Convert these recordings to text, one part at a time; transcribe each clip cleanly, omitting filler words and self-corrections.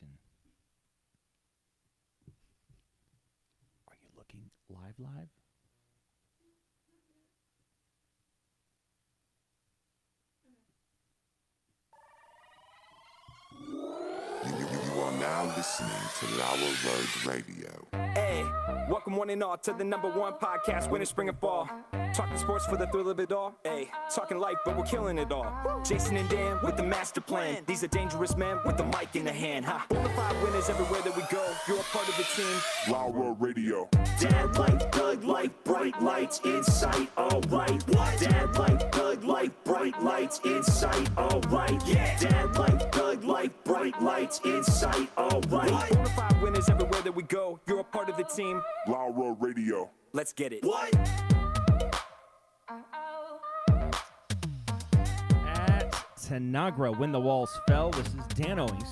station. Are you looking live? You are now listening to Lauer Road Radio. Hey, welcome one and all to the #1 podcast, winter, spring, and fall. Talking sports for the thrill of it all. Hey, talking life, but we're killing it all. Jason and Dan with the master plan. These are dangerous men with the mic in the hand. Bonafide winners everywhere that we go. You're a part of the team. Lauer Radio. Dad light, good light, bright lights in sight. All right. What? Dad light, good light, bright lights in sight. All right. Yeah. Dad light, good light, bright lights in sight. All right. What? Bonafide winners everywhere that we go. You're a part of the team. Lauer Radio. Let's get it. What? At Tanagra, when the walls fell. This is Dan Owings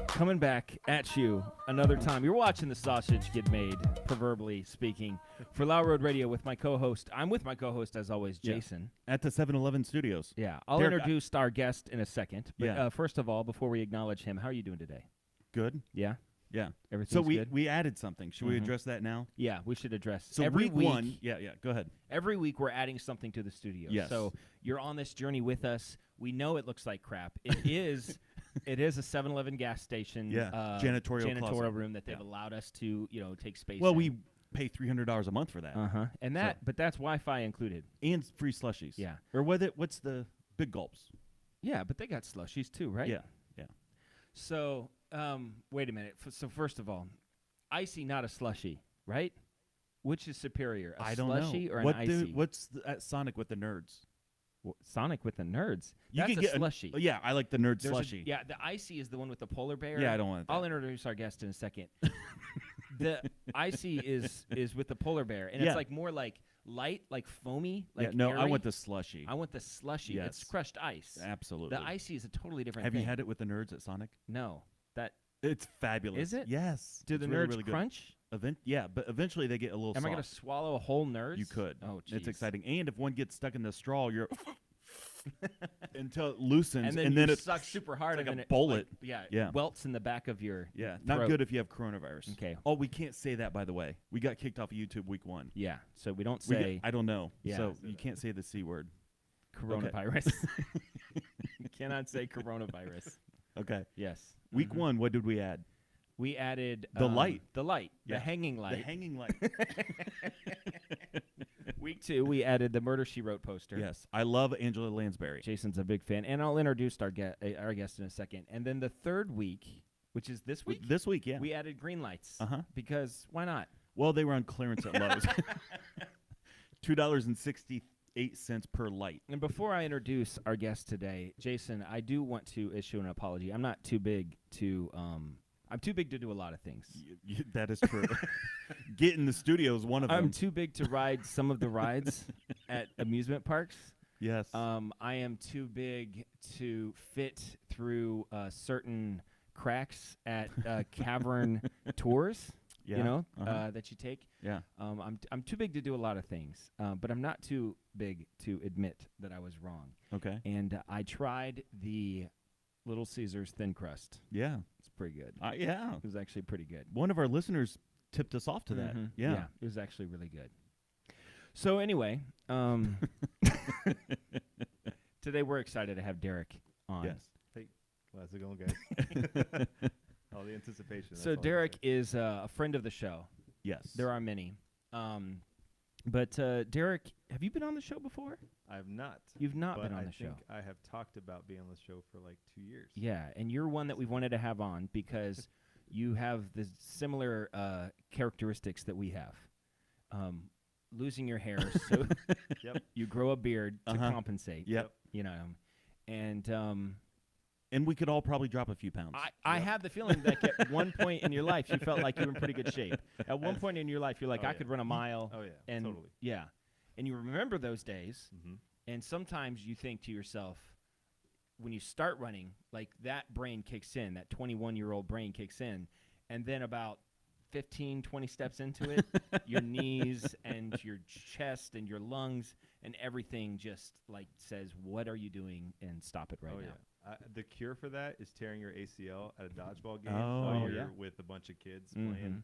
coming back at you another time. You're watching the sausage get made, proverbially speaking, for Lauer Road Radio with my co-host. I'm with my co-host, as always, Jason. At the 7-Eleven studios. Yeah, I'll Derrick, introduce our guest in a second. But Yeah. First of all, before we acknowledge him, how are you doing today? Good. Yeah? Yeah. Everything's So good? we added something. Should we address that now? Yeah, we should address. So every week one. Yeah. Go ahead. Every week we're adding something to the studio. Yes. So you're on this journey with us. We know it looks like crap. It is. It is a 7-Eleven gas station. Yeah. Janitorial closet. room that they've Yeah. allowed us to, take space. Well, in. we pay $300 a month for that, and but that's Wi-Fi included. and free slushies. Yeah. Or what's the big gulps? Yeah, but they got slushies too, right? Yeah. So, wait a minute. So first of all, icy, not a slushy, right? Which is superior, a I don't slushy know. or an icy? What's at Sonic with the nerds? Sonic with the nerds. You That's could a get slushy. Yeah, I like the nerd There's slushy. yeah, the icy is the one with the polar bear. Yeah, I don't want that. I'll introduce our guest in a second. The icy is with the polar bear, and Yeah. it's like more like light, like foamy, like No, I airy. want the slushy. I want the slushy. Yes. It's crushed ice. Absolutely. The icy is a totally different Have thing. you had it with the nerds at Sonic? No. That It's fabulous. Is it? Yes. do It's the really, nerds really good. crunch? Yeah, but eventually they get a little Am soft. I going to swallow a whole nerds? You could. Oh, It's jeez. exciting. And if one gets stuck in the straw, you're until it loosens, And then then you it suck super hard, like and a then bullet. it welts in the back of your Yeah, not throat. good if you have coronavirus. Okay. Oh, we can't say that, by the way. We got kicked off of YouTube week 1. Yeah, so we don't We say I don't know. Yeah. So you can't say the C word. coronavirus. You cannot say coronavirus. Okay. Yes. Week 1, what did we add? We added The light. The light. Yeah. The hanging The light. hanging light. Week 2, we added the Murder, She Wrote poster. Yes. I love Angela Lansbury. Jason's a big fan. And I'll introduce our guest in a second. And then the third week, which is this week, This week, yeah. we added green lights. Uh-huh. Because why not? Well, they were on clearance at Lowe's. $2.68 per light. And before I introduce our guest today, Jason, I do want to issue an apology. I'm not too big to I'm too big to do a lot of things. That is true. Get in the studio is one of them. I'm too big to ride some of the rides at amusement parks. Yes. I am too big to fit through certain cracks at cavern tours. Yeah. That you take. Yeah. I'm too big to do a lot of things, but I'm not too big to admit that I was wrong. Okay. And I tried the Little Caesars thin crust. Yeah. It's pretty good. Yeah. It was actually pretty good. One of our listeners tipped us off to that. Mhm. Yeah. It was actually really good. So anyway, today we're excited to have Derrick on. Yes. Hey, how's it going, guys? All the anticipation. that's So all I can Derrick say. is a friend of the show. Yes. There are many. But Derrick, have you been on the show before? I have not. You've not but been on I the show. think I have talked about being on the show for like 2 years. Yeah, and you're one that we've wanted to have on because you have the similar characteristics that we have. Losing your hair, so Yep. you grow a beard to compensate. Yep. And we could all probably drop a few pounds. I have the feeling that at one point in your life you felt like you were in pretty good shape. At one point in your life you're like, Oh, I yeah. could run a mile. Oh, yeah, and totally. Yeah, and you remember those days. Mm-hmm. And sometimes you think to yourself, when you start running, like that brain kicks in, that 21-year-old brain kicks in, and then about 15, 20 steps into it, your knees and your chest and your lungs and everything just like says, what are you doing? And stop it right Oh, now. yeah. The cure for that is tearing your ACL at a dodgeball game Oh, while you're yeah. with a bunch of kids Mhm. playing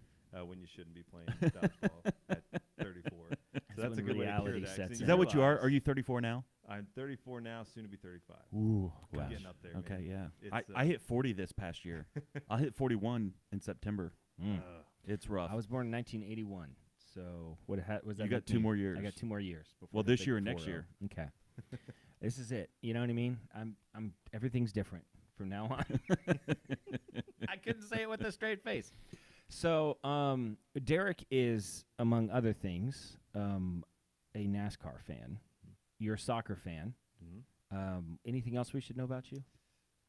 when you shouldn't be playing dodgeball at 34. So that's a when good way to cure reality that. 'cause sets then in. Is that what you are? realize- Are you 34 now? I'm 34 now, soon to be 35. Ooh, I'm gosh. getting up there. Okay, man. yeah. It's, I hit 40 this past year. I'll hit 41 in September. Mm. It's rough. I was born in 1981, so what was that? You got make 2 me? more years. I got 2 more years. Before Well, the this big year and next 40. year. Okay. This is it. You know what I mean? I'm everything's different from now on. I couldn't say it with a straight face. So, Derrick is, among other things, a NASCAR fan. You're a soccer fan. Mhm. Anything else we should know about you?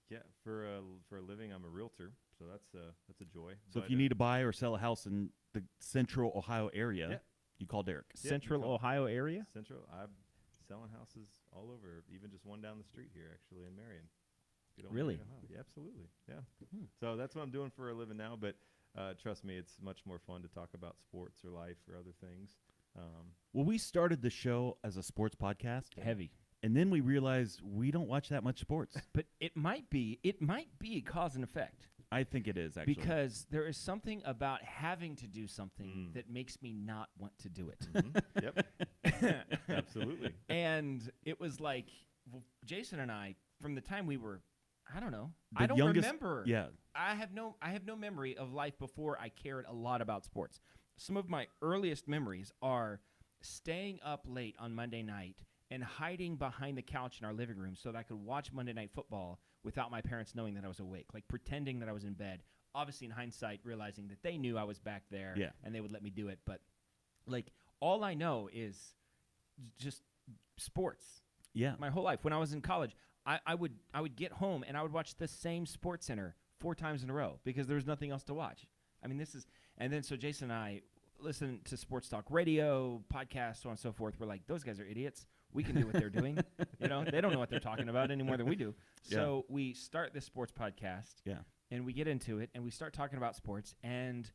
Yeah, for a living, I'm a realtor, so that's a joy. So But, if you need to buy or sell a house in the central Ohio area, Yeah. you call Derrick. you Central call- Ohio area? Central, I'm selling houses all over, even just one down the street here, actually, in Marion. If you don't Really? Marion, Ohio. Yeah, absolutely. Yeah. Hmm. So that's what I'm doing for a living now, but trust me, it's much more fun to talk about sports or life or other things. Well, we started the show as a sports podcast, Heavy. and then we realized we don't watch that much sports. But it might be cause and effect. I think it is, actually. Because there is something about having to do something Mm. that makes me not want to do it. Yep. Absolutely. And it was like Jason and I, from the time we were, I don't know, The I don't youngest- remember. Yeah. I have no memory of life before I cared a lot about sports. Some of my earliest memories are staying up late on Monday night and hiding behind the couch in our living room so that I could watch Monday Night Football without my parents knowing that I was awake, like pretending that I was in bed. Obviously, in hindsight, realizing that they knew I was back there Yeah. and they would let me do it. But, like, all I know is just sports. Yeah. My whole life. When I was in college, I would get home and I would watch the same Sports Center 4 times in a row because there was nothing else to watch. I mean, and then so Jason and I listen to sports talk radio, podcasts, so on and so forth. We're like, those guys are idiots. We can do what they're doing. You know, they don't know what they're talking about any more than we do. So we start this sports podcast. Yeah. And we get into it and we start talking about sports and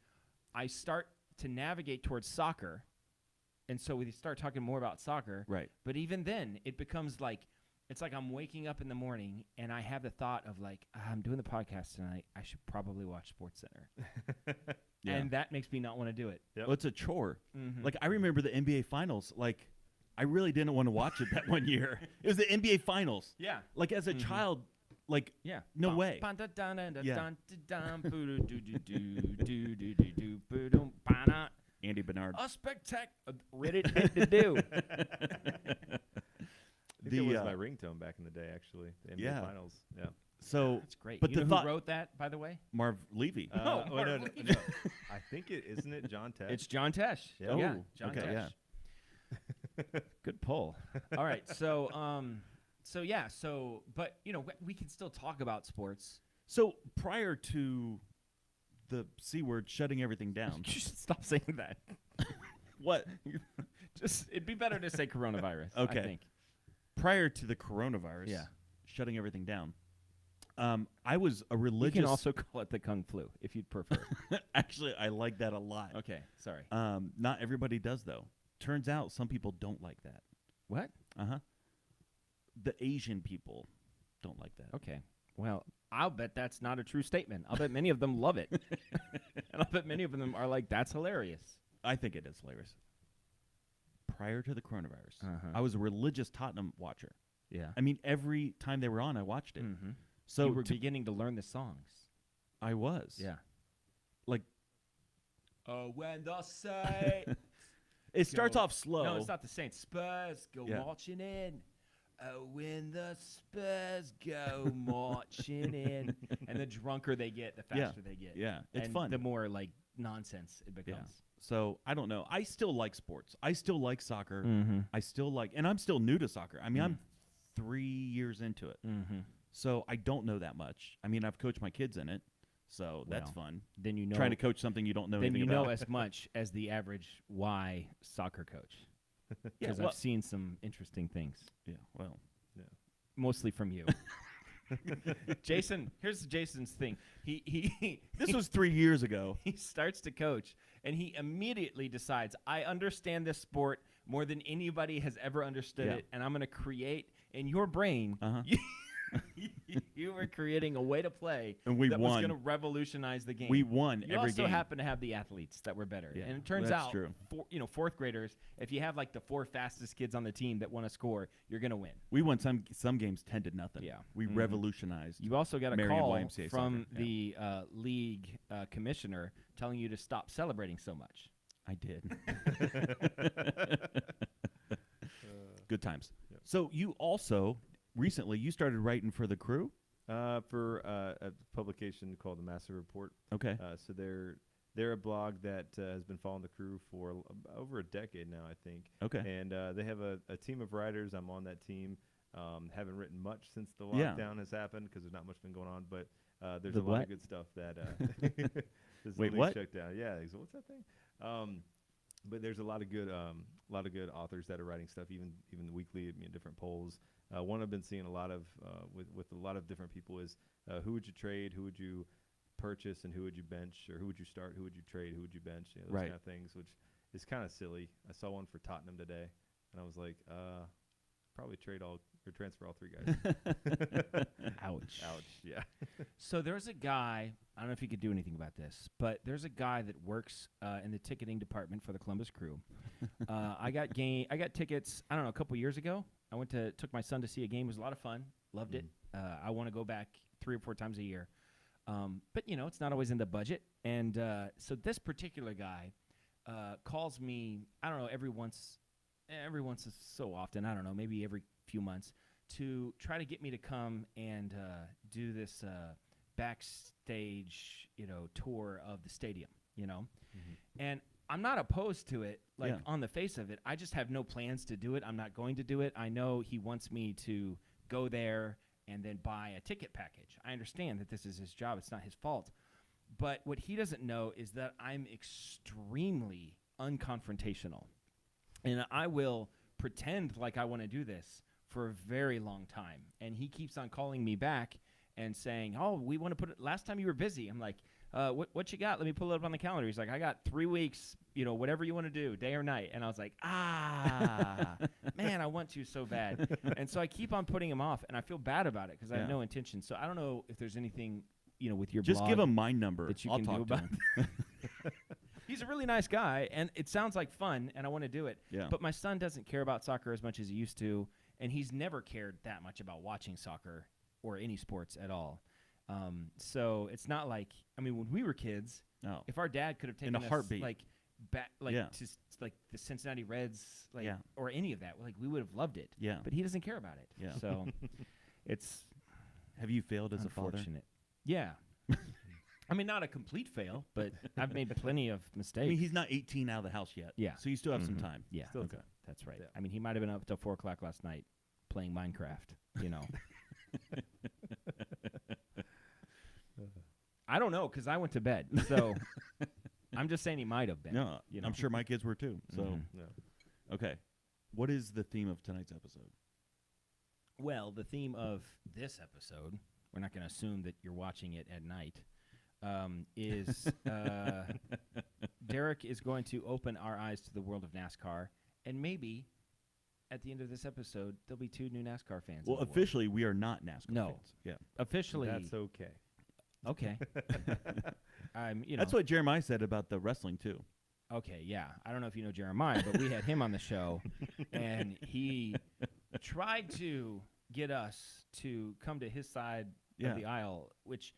I start to navigate towards soccer. And so we start talking more about soccer. Right. But even then, it becomes like, it's like I'm waking up in the morning and I have the thought of like, I'm doing the podcast tonight. I should probably watch Sports Center. Yeah. And that makes me not want to do it. Yep. Well, it's a chore. Mhm. Like, I remember the NBA Finals. Like, I really didn't want to watch it that one year. It was the NBA Finals. Yeah. Like, as a child, like, Yeah. No way. Yeah. Andy Bernard. A spectacular. Ready to do. I think that was my ringtone back in the day, actually. The NBA Yeah. Finals. Yeah. So, That's great. But you the know thought- who wrote that, by the way? Marv Levy. No, no, Marv no, Levy. no. I think isn't it John Tesh? It's John Tesh. Yeah. Yeah. Oh, John okay, Tesh. yeah. Good pull. All right. So, but you know, we can still talk about sports. So, prior to the C word shutting everything down. You should stop saying that. What? It'd be better to say coronavirus. I Okay. think. Prior to the coronavirus Yeah. shutting everything down, I was a You religious. can also call it the Kung Flu if you'd prefer. Actually, I like that a lot. Okay. Sorry. Not everybody does, though. Turns out some people don't like that. What? Uh-huh. The Asian people don't like that. Okay. Well, I'll bet that's not a true statement. I'll bet many of them love it. And I'll bet many of them are like, that's hilarious. I think it is hilarious. Prior to the coronavirus, Uh-huh. I was a religious Tottenham watcher. Yeah. I mean, every time they were on, I watched it. Mm-hmm. So you were to- beginning to learn the songs. I was. Yeah. Like, When the Saints it starts go- off slow. No, it's not the Saints. Spurs go Yeah. marching in. When the Spurs go marching in. And the drunker they get, the Yeah. faster they get. Yeah, it's and fun. the more like nonsense it becomes. So I don't know. I still like sports. I still like soccer. Mm-hmm. I still like, and I'm still new to soccer. I mean, I'm 3 years into it. Mm-hmm. So I don't know that much. I mean, I've coached my kids in it, so that's Well, fun. Then you know. Trying to coach something you don't know then anything you know about. as much as the average Y soccer coach. Yeah, Because well- I've seen some interesting things, Yeah, well, mostly from you. Jason, here's Jason's thing. He this was 3 years ago. he starts to coach, and he immediately decides, I understand this sport more than anybody has ever understood Yeah. it, and I'm going to create in your brain. Uh-huh. You were creating a way to play And we that was won. going to revolutionize the game. We won You every also game. happen to have the athletes that were better. Yeah, And it turns that's out, true. Fourth graders, if you have like the 4 fastest kids on the team that want to score, you're going to win. We won some games 10-0. Yeah. We revolutionized. You also got a Marion call YMCA from soccer, the league commissioner telling you to stop celebrating so much. I did. Good times. Yep. So you also recently you started writing for the Crew. For a publication called the Massive Report. Okay. So they're a blog that has been following the Crew for over a decade now, I think. Okay. And they have a team of writers. I'm on that team. Haven't written much since the Yeah. lockdown has happened because there's not much been going on. But there's The a lot what? of good stuff that. This Wait, league what? Shut down. Yeah. So what's that thing? But there's a lot of good authors that are writing stuff, even the weekly, different polls. One I've been seeing a lot of with a lot of different people is who would you trade, who would you purchase, and who would you bench, or who would you start, who would you trade, who would you bench, those Right. kind of things, which is kind of silly. I saw one for Tottenham today, and I was like, probably trade all or transfer all 3 guys. Ouch. Ouch. Yeah. So there's a guy, I don't know if you could do anything about this, but there's a guy that works in the ticketing department for the Columbus Crew. I got tickets, I don't know, a couple years ago. I took my son to see a game. It was a lot of fun. Loved it. I want to go back 3 or 4 times a year. But, it's not always in the budget. And so this particular guy calls me, I don't know, every once so often, I don't know, maybe every few months, to try to get me to come and do this backstage, tour of the stadium, And I'm not opposed to it, on the face of it. I just have no plans to do it. I'm not going to do it. I know he wants me to go there and then buy a ticket package. I understand that this is his job. It's not his fault. But what he doesn't know is that I'm extremely unconfrontational. And I will pretend like I want to do this for a very long time. And he keeps on calling me back and saying, oh, we want to put it, last time you were busy. I'm like, what you got? Let me pull it up on the calendar. He's like, I got 3 weeks, whatever you want to do, day or night. And I was like, man, I want to so bad. And so I keep on putting him off, and I feel bad about it because I have no intention. So I don't know if there's anything, with your Just blog give him my number. that you I'll can talk do to about him. He's a really nice guy, and it sounds like fun, and I want to do it. Yeah. But my son doesn't care about soccer as much as he used to, and he's never cared that much about watching soccer or any sports at all. So it's not like, when we were kids, Oh. if our dad could have taken In a us heartbeat. back, Yeah. to like the Cincinnati Reds, Yeah. or any of that, we would have loved it. Yeah. But he doesn't care about it. Yeah. So it's Have you failed as a father? unfortunate. Yeah. Not a complete fail, but I've made plenty of mistakes. I mean, he's not 18 out of the house yet. Yeah. So you still have some time. Yeah, Still okay. time. That's right. Yeah. He might have been up till 4 o'clock last night playing Minecraft. I don't know because I went to bed. So I'm just saying he might have been. No, I'm sure my kids were too. So, Mhm. Yeah. okay. What is the theme of tonight's episode? Well, the theme of this episode, we're not going to assume that you're watching it at night, is Derrick is going to open our eyes to the world of NASCAR, and maybe at the end of this episode, there'll be 2 new NASCAR fans. Well, on board. officially, we are not NASCAR No. fans. Yeah. Officially, That's okay. okay. That's what Jeremiah said about the wrestling, too. Okay, yeah. I don't know if you know Jeremiah, but we had him on the show, and he tried to get us to come to his side Yeah. of the aisle, which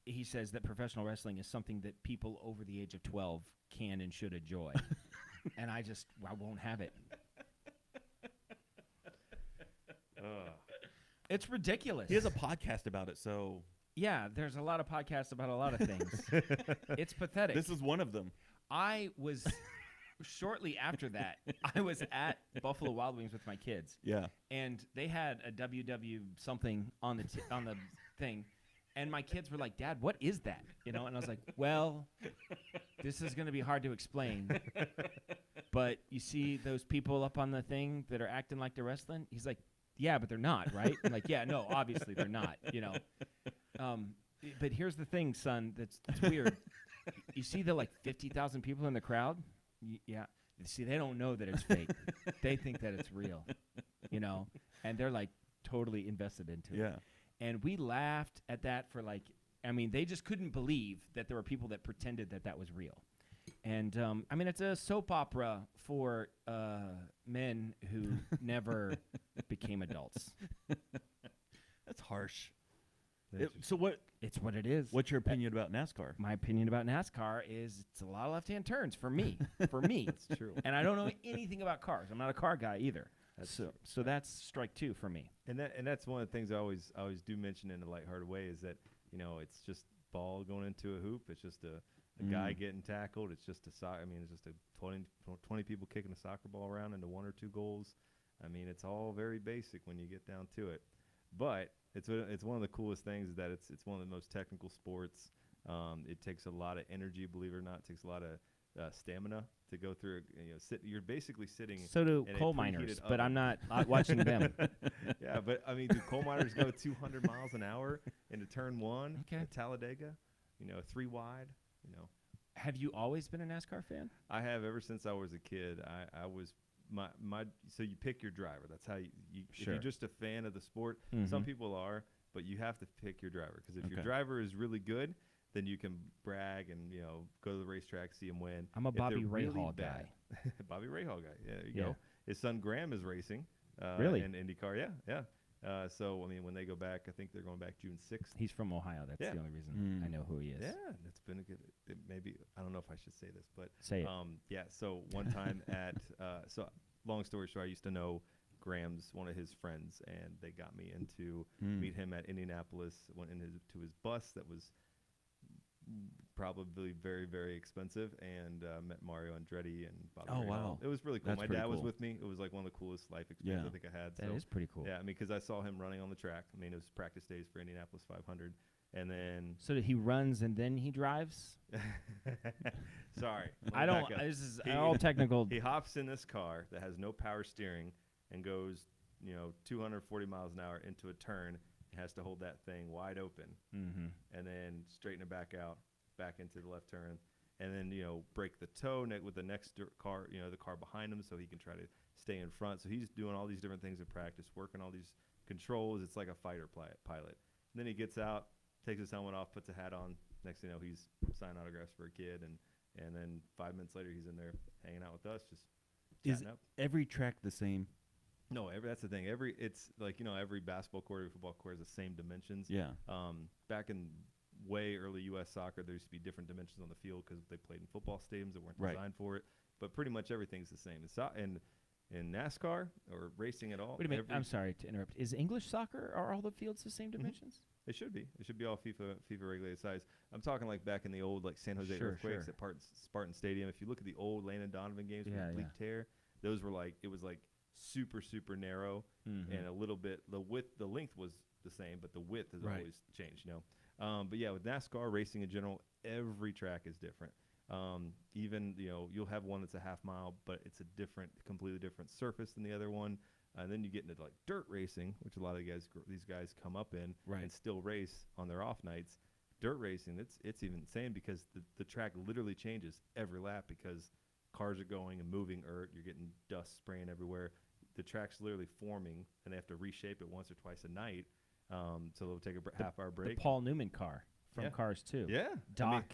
he says that professional wrestling is something that people over the age of 12 can and should enjoy. And I won't have it. It's ridiculous. He has a podcast about it, so Yeah, there's a lot of podcasts about a lot of things. It's pathetic. this is one of them. I was shortly after that, I was at Buffalo Wild Wings with my kids, Yeah. and they had a WW something on the on the thing, and my kids were like, "Dad, what is that?" And I was like, "Well, this is going to be hard to explain, but you see those people up on the thing that are acting like they're wrestling?" He's like, "Yeah, but they're not, right?" I'm like, "Yeah, no, obviously they're not." But here's the thing, son. That's weird. You see the 50,000 people in the crowd? Yeah. See, they don't know that it's fake. They think that it's real, and they're totally invested into it. Yeah. And we laughed at that for like, I mean, they just couldn't believe that there were people that pretended that that was real. And, I mean, it's a soap opera for men who never became adults. That's harsh. It's It's what it is. What's your opinion about NASCAR? My opinion about NASCAR is it's a lot of left-hand turns for me. For me. That's true. And I don't know anything about cars. I'm not a car guy either. That's So that's strike 2 for me. And that's one of the things I always do mention in a lighthearted way is that, you know, it's just ball going into a hoop. It's just a guy getting tackled. It's just it's just a 20 people kicking a soccer ball around into 1 or 2 goals. I mean, it's all very basic when you get down to it. But it's one of the coolest things is that it's one of the most technical sports. It takes a lot of energy, believe it or not. It takes a lot of stamina to go through. You're basically sitting. So do in a coal miners, preheated but I'm oven. not watching them. Yeah, but I mean, do coal miners go 200 miles an hour into turn 1 Okay. at Talladega? 3 wide. Have you always been a NASCAR fan? I have ever since I was a kid. I was my so you pick your driver. That's how you if Sure. you're just a fan of the sport. Some people are, but you have to pick your driver because if your Okay. driver is really good, then you can brag and go to the racetrack, see him win. I'm a If they're Bobby really Rahal bad- guy. Bobby Rahal guy. Yeah, there you Yeah. go. His son Graham is racing. Really? In IndyCar. Yeah. So I mean, when they go back, I think they're going back June 6th. He's from Ohio. That's Yeah. the only reason I know who he is. Yeah, that's been a good. Maybe I don't know if I should say this, but Say it. yeah. So one time at so long story short, I used to know Graham's one of his friends, and they got me into meet him at Indianapolis. Went to his bus that was probably very, very expensive, and met Mario Andretti and Bobby Oh, Rahal. wow. It was really cool. That's My pretty dad was cool. with me. It was like one of the coolest life experiences Yeah. I think I had. That so is pretty cool. yeah, I mean, because I saw him running on the track. I mean, it was practice days for Indianapolis 500, and then So he runs and then he drives? sorry, let me I don't. back up. This is He- all technical. He hops in this car that has no power steering and goes, 240 miles an hour into a turn. He has to hold that thing wide open Mm-hmm. and then straighten it back out, back into the left turn, and then break the toe with the next car, the car behind him, so he can try to stay in front. So he's doing all these different things in practice, working all these controls. It's like a fighter pilot. And then he gets out, takes his helmet off, puts a hat on. Next thing you know, he's signing autographs for a kid, and then 5 minutes later, he's in there hanging out with us, just Is chatting up. every track the same? No, that's the thing. It's like every basketball court, every football court has the same dimensions. Yeah. Back in way early U.S. soccer, there used to be different dimensions on the field because they played in football stadiums that weren't Right. designed for it. But pretty much everything's the same. In NASCAR or racing at all, Wait a minute. I'm sorry to interrupt. Is English soccer, are all the fields the same dimensions? it should be. It should be all FIFA regulated size. I'm talking like back in the old San Jose Sure, Earthquakes sure. at Spartan Stadium. If you look at the old Landon Donovan games Yeah, with Bleak yeah. Tear, those were it was super, super narrow and a little bit, the length was the same, but the width has Right. always changed, But yeah, with NASCAR racing in general, every track is different. Even, you'll have one that's a half mile, but it's a completely different surface than the other one. And then you get into dirt racing, which a lot of these guys come up in Right. and still race on their off nights. Dirt racing, it's even insane because the track literally changes every lap because cars are going and moving, you're getting dust spraying everywhere. The track's literally forming, and they have to reshape it once or twice a night. So they'll take a half-hour The break. Paul Newman car from Yeah. Cars 2. Yeah. I mean, Doc.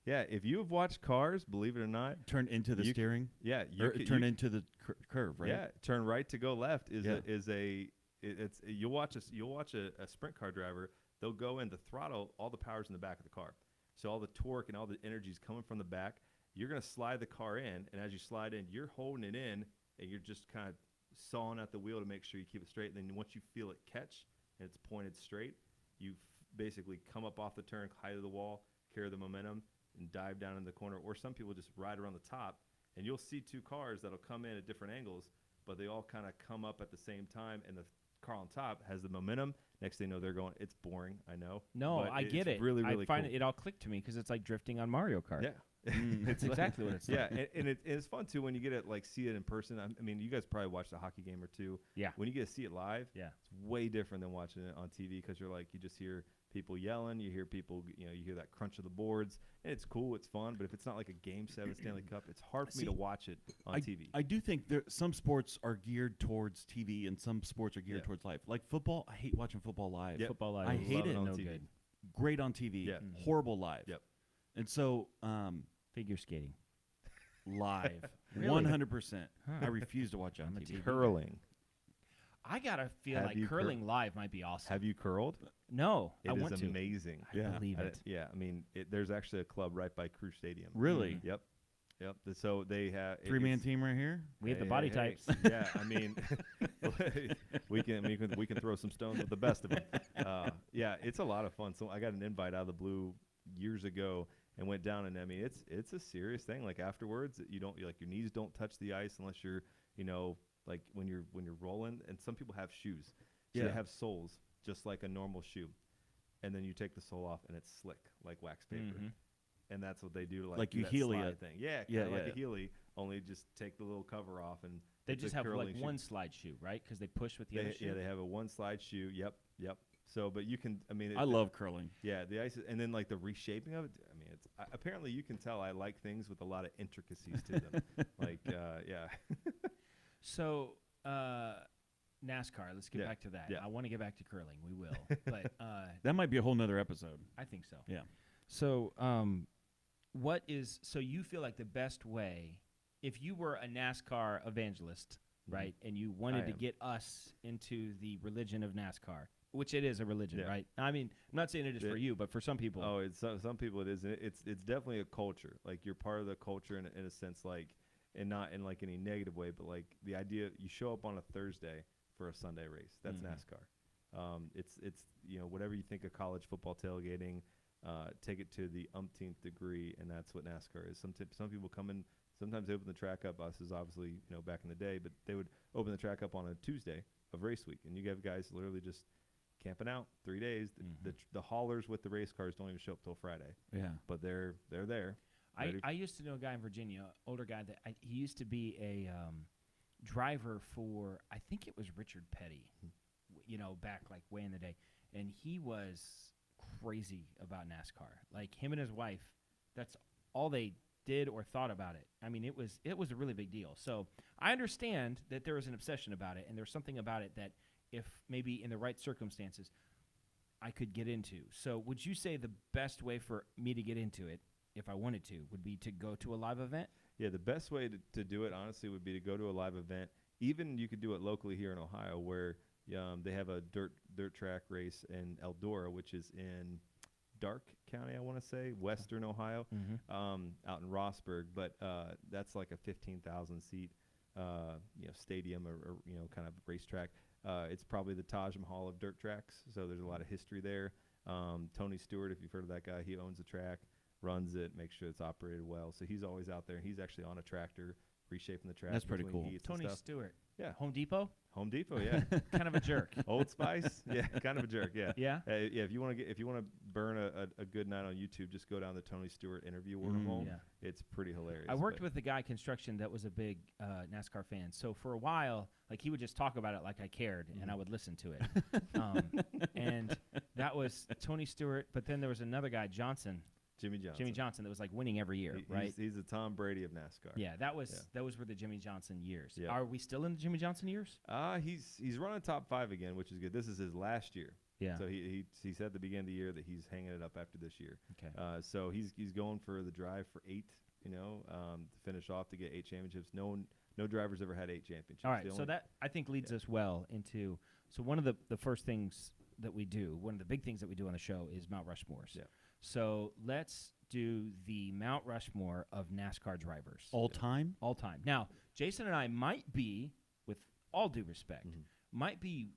yeah, if you have watched Cars, believe it or not, Turn into the You- steering? yeah, Or turn into the curve, right? Yeah, turn right to go left Yeah. you'll watch a sprint car driver. They'll go in to throttle all the powers in the back of the car, so all the torque and all the energy is coming from the back. You're gonna slide the car in, and as you slide in, you're holding it in, and you're just kind of sawing at the wheel to make sure you keep it straight. And then once you feel it catch and it's pointed straight, you basically come up off the turn, high to the wall, carry the momentum, and dive down in the corner. Or some people just ride around the top, and you'll see 2 cars that'll come in at different angles, but they all kind of come up at the same time, and the car on top has the momentum. Next thing you know, they're going. It's boring, I know. No, but I get it's it. really, really I find cool. it all clicked to me because it's like drifting on Mario Kart. Yeah, That's exactly what it's like. Yeah, and it's fun too when you get to like see it in person. I mean, you guys probably watched a hockey game or two. Yeah. When you get to see it live, Yeah. it's way different than watching it on TV because you're like you just hear people yelling, you hear people, you hear that crunch of the boards, and it's cool, it's fun. But if it's not like a Game 7 Stanley Cup, it's hard for me to watch it on TV. I do think some sports are geared towards TV and some sports are geared towards live. Like football, I hate watching football live. Yep. Football live. I is hate it. on No TV. good. Great on TV, Yeah. horrible live. Yep. And so Figure skating. live, Really? 100%. Huh. I refuse to watch it on I'm a TV. Curling. I gotta feel Have like you curling live might be awesome. Have you curled? No, I It want is to. amazing. I believe it. Yeah, I mean, there's actually a club right by Crew Stadium. Really? Yep. So they have Three-man team right here? We have the body types. Yeah, I mean, we can throw some stones with the best of them. Yeah, it's a lot of fun. So I got an invite out of the blue years ago and went down, and I mean, it's a serious thing. Like afterwards, your knees don't touch the ice unless you're like when you're rolling. And some people have shoes, so they have soles just like a normal shoe, and then you take the sole off and it's slick like wax paper. Mm-hmm. And that's what they do, Like you that Healy slide it. thing. Yeah, Yeah, kinda like yeah. a Healy, only just take the little cover off and They it's just a have like curling shoe. one slide shoe, right? Because they push with the other shoe. Yeah, they have a one slide shoe. Yep. So, but you can. I mean, I love curling. Yeah, the ice, and then like the reshaping of it. I mean, it's apparently you can tell I like things with a lot of intricacies to them. Yeah. So, NASCAR. Let's get Yeah, back to that. yeah. I want to get back to curling. We will, but That might be a whole nother episode. I think so. Yeah. So, so you feel like the best way, if you were a NASCAR evangelist, right, and you wanted to am. get us into the religion of NASCAR, which it is a religion, Yeah. right? I mean, I'm not saying it is for you, but for some people. Oh, it's some people it is. And it's definitely a culture. Like you're part of the culture in a sense, like, and not in like any negative way, but like the idea you show up on a Thursday for a Sunday race. That's NASCAR. It's whatever you think of college football tailgating. Take it to the umpteenth degree, and that's what NASCAR is. Some people come in. Sometimes they open the track up. Us is obviously back in the day, but they would open the track up on a Tuesday of race week, and you have guys literally just camping out 3 days. The haulers with the race cars don't even show up till Friday, Yeah. but they're there. I used to know a guy in Virginia, older guy that he used to be a driver for, I think it was Richard Petty, back like way in the day, and he was crazy about NASCAR. Like him and his wife, that's all they did or thought about it. I mean, it was a really big deal. So I understand that there was an obsession about it, and there's something about it that if maybe in the right circumstances I could get into. So would you say the best way for me to get into it, if I wanted to, would be to go to a live event? Yeah, the best way to do it, honestly, would be to go to a live event. Even you could do it locally here in Ohio, where they have a dirt track race in Eldora, which is in Dark County, I want to say, western Ohio, out in Rossburg. But that's like a 15,000 seat, stadium or kind of racetrack. It's probably the Taj Mahal of dirt tracks, so there's a lot of history there. Tony Stewart, if you've heard of that guy, he owns the track, runs it, makes sure it's operated well. So he's always out there. He's actually on a tractor reshaping the track. That's pretty between cool. heats and Tony stuff. Stewart. Yeah. Home Depot? Home Depot, yeah. Kind of a jerk. Old Spice, yeah, kind of a jerk, yeah. Yeah? Yeah. If you want to burn a good night on YouTube, just go down the Tony Stewart interview wormhole. Yeah. It's pretty hilarious. I worked but- with a guy construction that was a big NASCAR fan. So for a while, like he would just talk about it like I cared, and I would listen to it. And that was Tony Stewart. But then there was another guy, Jimmy Johnson. that was like winning every year, right? He's the Tom Brady of NASCAR. Yeah, those were the Jimmy Johnson years. Yeah. Are we still in the Jimmy Johnson years? He's running top 5 again, which is good. This is his last year. Yeah. So he said at the beginning of the year that he's hanging it up after this year. Okay. So he's going for the drive for 8. To finish off to get 8 championships. No driver's ever had 8 championships. All right, so that I think leads us well into. So one of the first things that we do, one of the big things that we do on the show is Mount Rushmores. Yeah. So let's do the Mount Rushmore of NASCAR drivers. All time? All time. Now, Jason and I might be, with all due respect, might be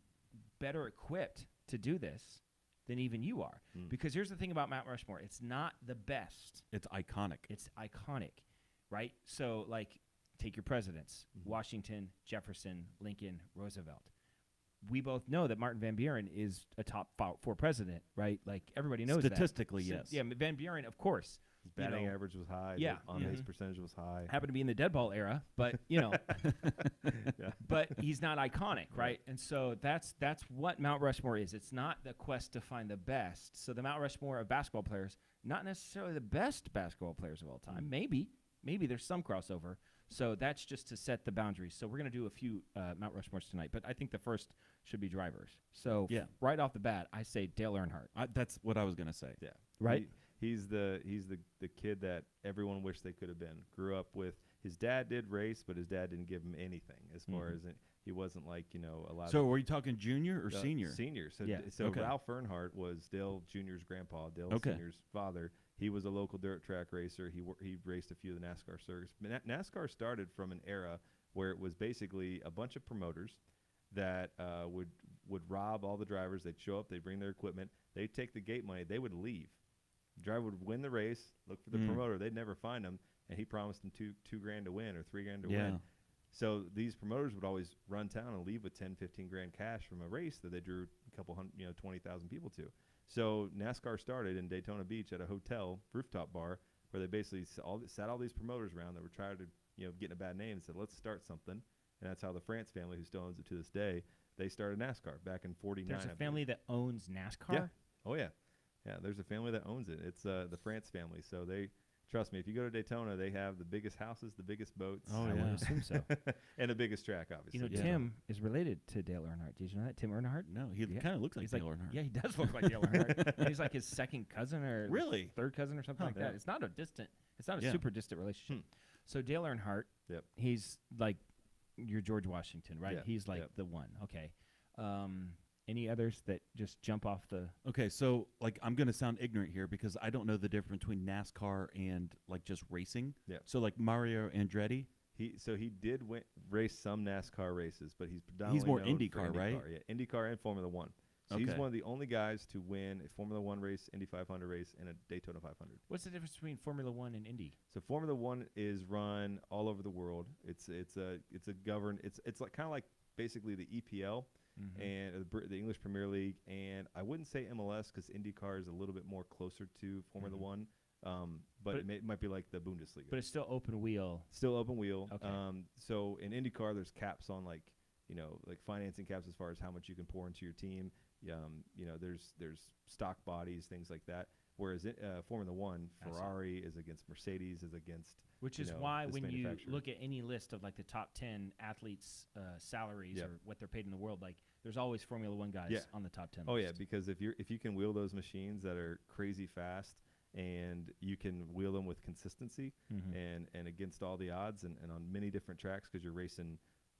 better equipped to do this than even you are. Because here's the thing about Mount Rushmore. It's not the best. It's iconic. It's iconic, right? So, like, take your presidents, Washington, Jefferson, Lincoln, Roosevelt. we both know that Martin Van Buren is a top 4 president, right? Like everybody knows Statistically, that. yes. Yeah, Van Buren, of course. His batting average was high. Yeah. The on-base percentage was high. Happened to be in the dead ball era, but but he's not iconic, right? And so that's what Mount Rushmore is. It's not the quest to find the best. So the Mount Rushmore of basketball players, not necessarily the best basketball players of all time. Maybe there's some crossover. So that's just to set the boundaries. So we're going to do a few Mount Rushmores tonight, but I think the first should be drivers. So right off the bat, I say Dale Earnhardt. That's what I was going to say. Yeah. Right? He's the kid that everyone wished they could have been. Grew up with his dad did race, but his dad didn't give him anything as far as he wasn't like a lot. So were you talking junior or senior? Senior. So Okay. Ralph Earnhardt was Dale Jr.'s grandpa, Dale Sr.'s father. He was a local dirt track racer. He raced a few of the NASCAR circuits. NASCAR started from an era where it was basically a bunch of promoters that would rob all the drivers. They'd show up, they'd bring their equipment, they'd take the gate money, they would leave. The driver would win the race, look for the promoter, they'd never find him, and he promised them $2,000 to win or $3,000 to win. So these promoters would always run town and leave with 10-15 grand cash from a race that they drew a couple hundred, 20,000 people to. So NASCAR started in Daytona Beach at a hotel rooftop bar where they basically sat all these promoters around that were trying to get a bad name and said, let's start something. And that's how the France family, who still owns it to this day, they started NASCAR back in '49. There's a family that owns NASCAR? Yeah. Oh, yeah. Yeah, there's a family that owns it. It's the France family. So they, trust me, if you go to Daytona, they have the biggest houses, the biggest boats. I would assume so. And the biggest track, obviously. Tim is related to Dale Earnhardt. Did you know that? Tim Earnhardt? No, he kind of looks like Dale Earnhardt. Yeah, he does look like Dale Earnhardt. He's like his second cousin or really third cousin or something like that. It's not a super distant relationship. So Dale Earnhardt, he's like your George Washington, right? He's like the one. Okay. Any others that just jump off the? Okay, so like I'm going to sound ignorant here because I don't know the difference between NASCAR and like just racing. Yeah. So like Mario Andretti. He did race some NASCAR races, but he's predominantly more known IndyCar, for right? Yeah, IndyCar and Formula One. So he's one of the only guys to win a Formula One race, Indy 500 race, and a Daytona 500. What's the difference between Formula One and Indy? So Formula One is run all over the world. It's governed. It's like kind of like basically the EPL and the English Premier League, and I wouldn't say MLS because IndyCar is a little bit more closer to Formula One. But it might be like the Bundesliga. But it's still open wheel. Still open wheel. Okay. So in IndyCar, there's caps on like financing caps as far as how much you can pour into your team. There's stock bodies, things like that. Whereas Formula One, Ferrari is against Mercedes, is against. Which is why when you look at any list of like the top 10 athletes' salaries or what they're paid in the world, like there's always Formula One guys on the top 10 Oh list. yeah, because if you can wheel those machines that are crazy fast and you can wheel them with consistency and against all the odds and on many different tracks because you're racing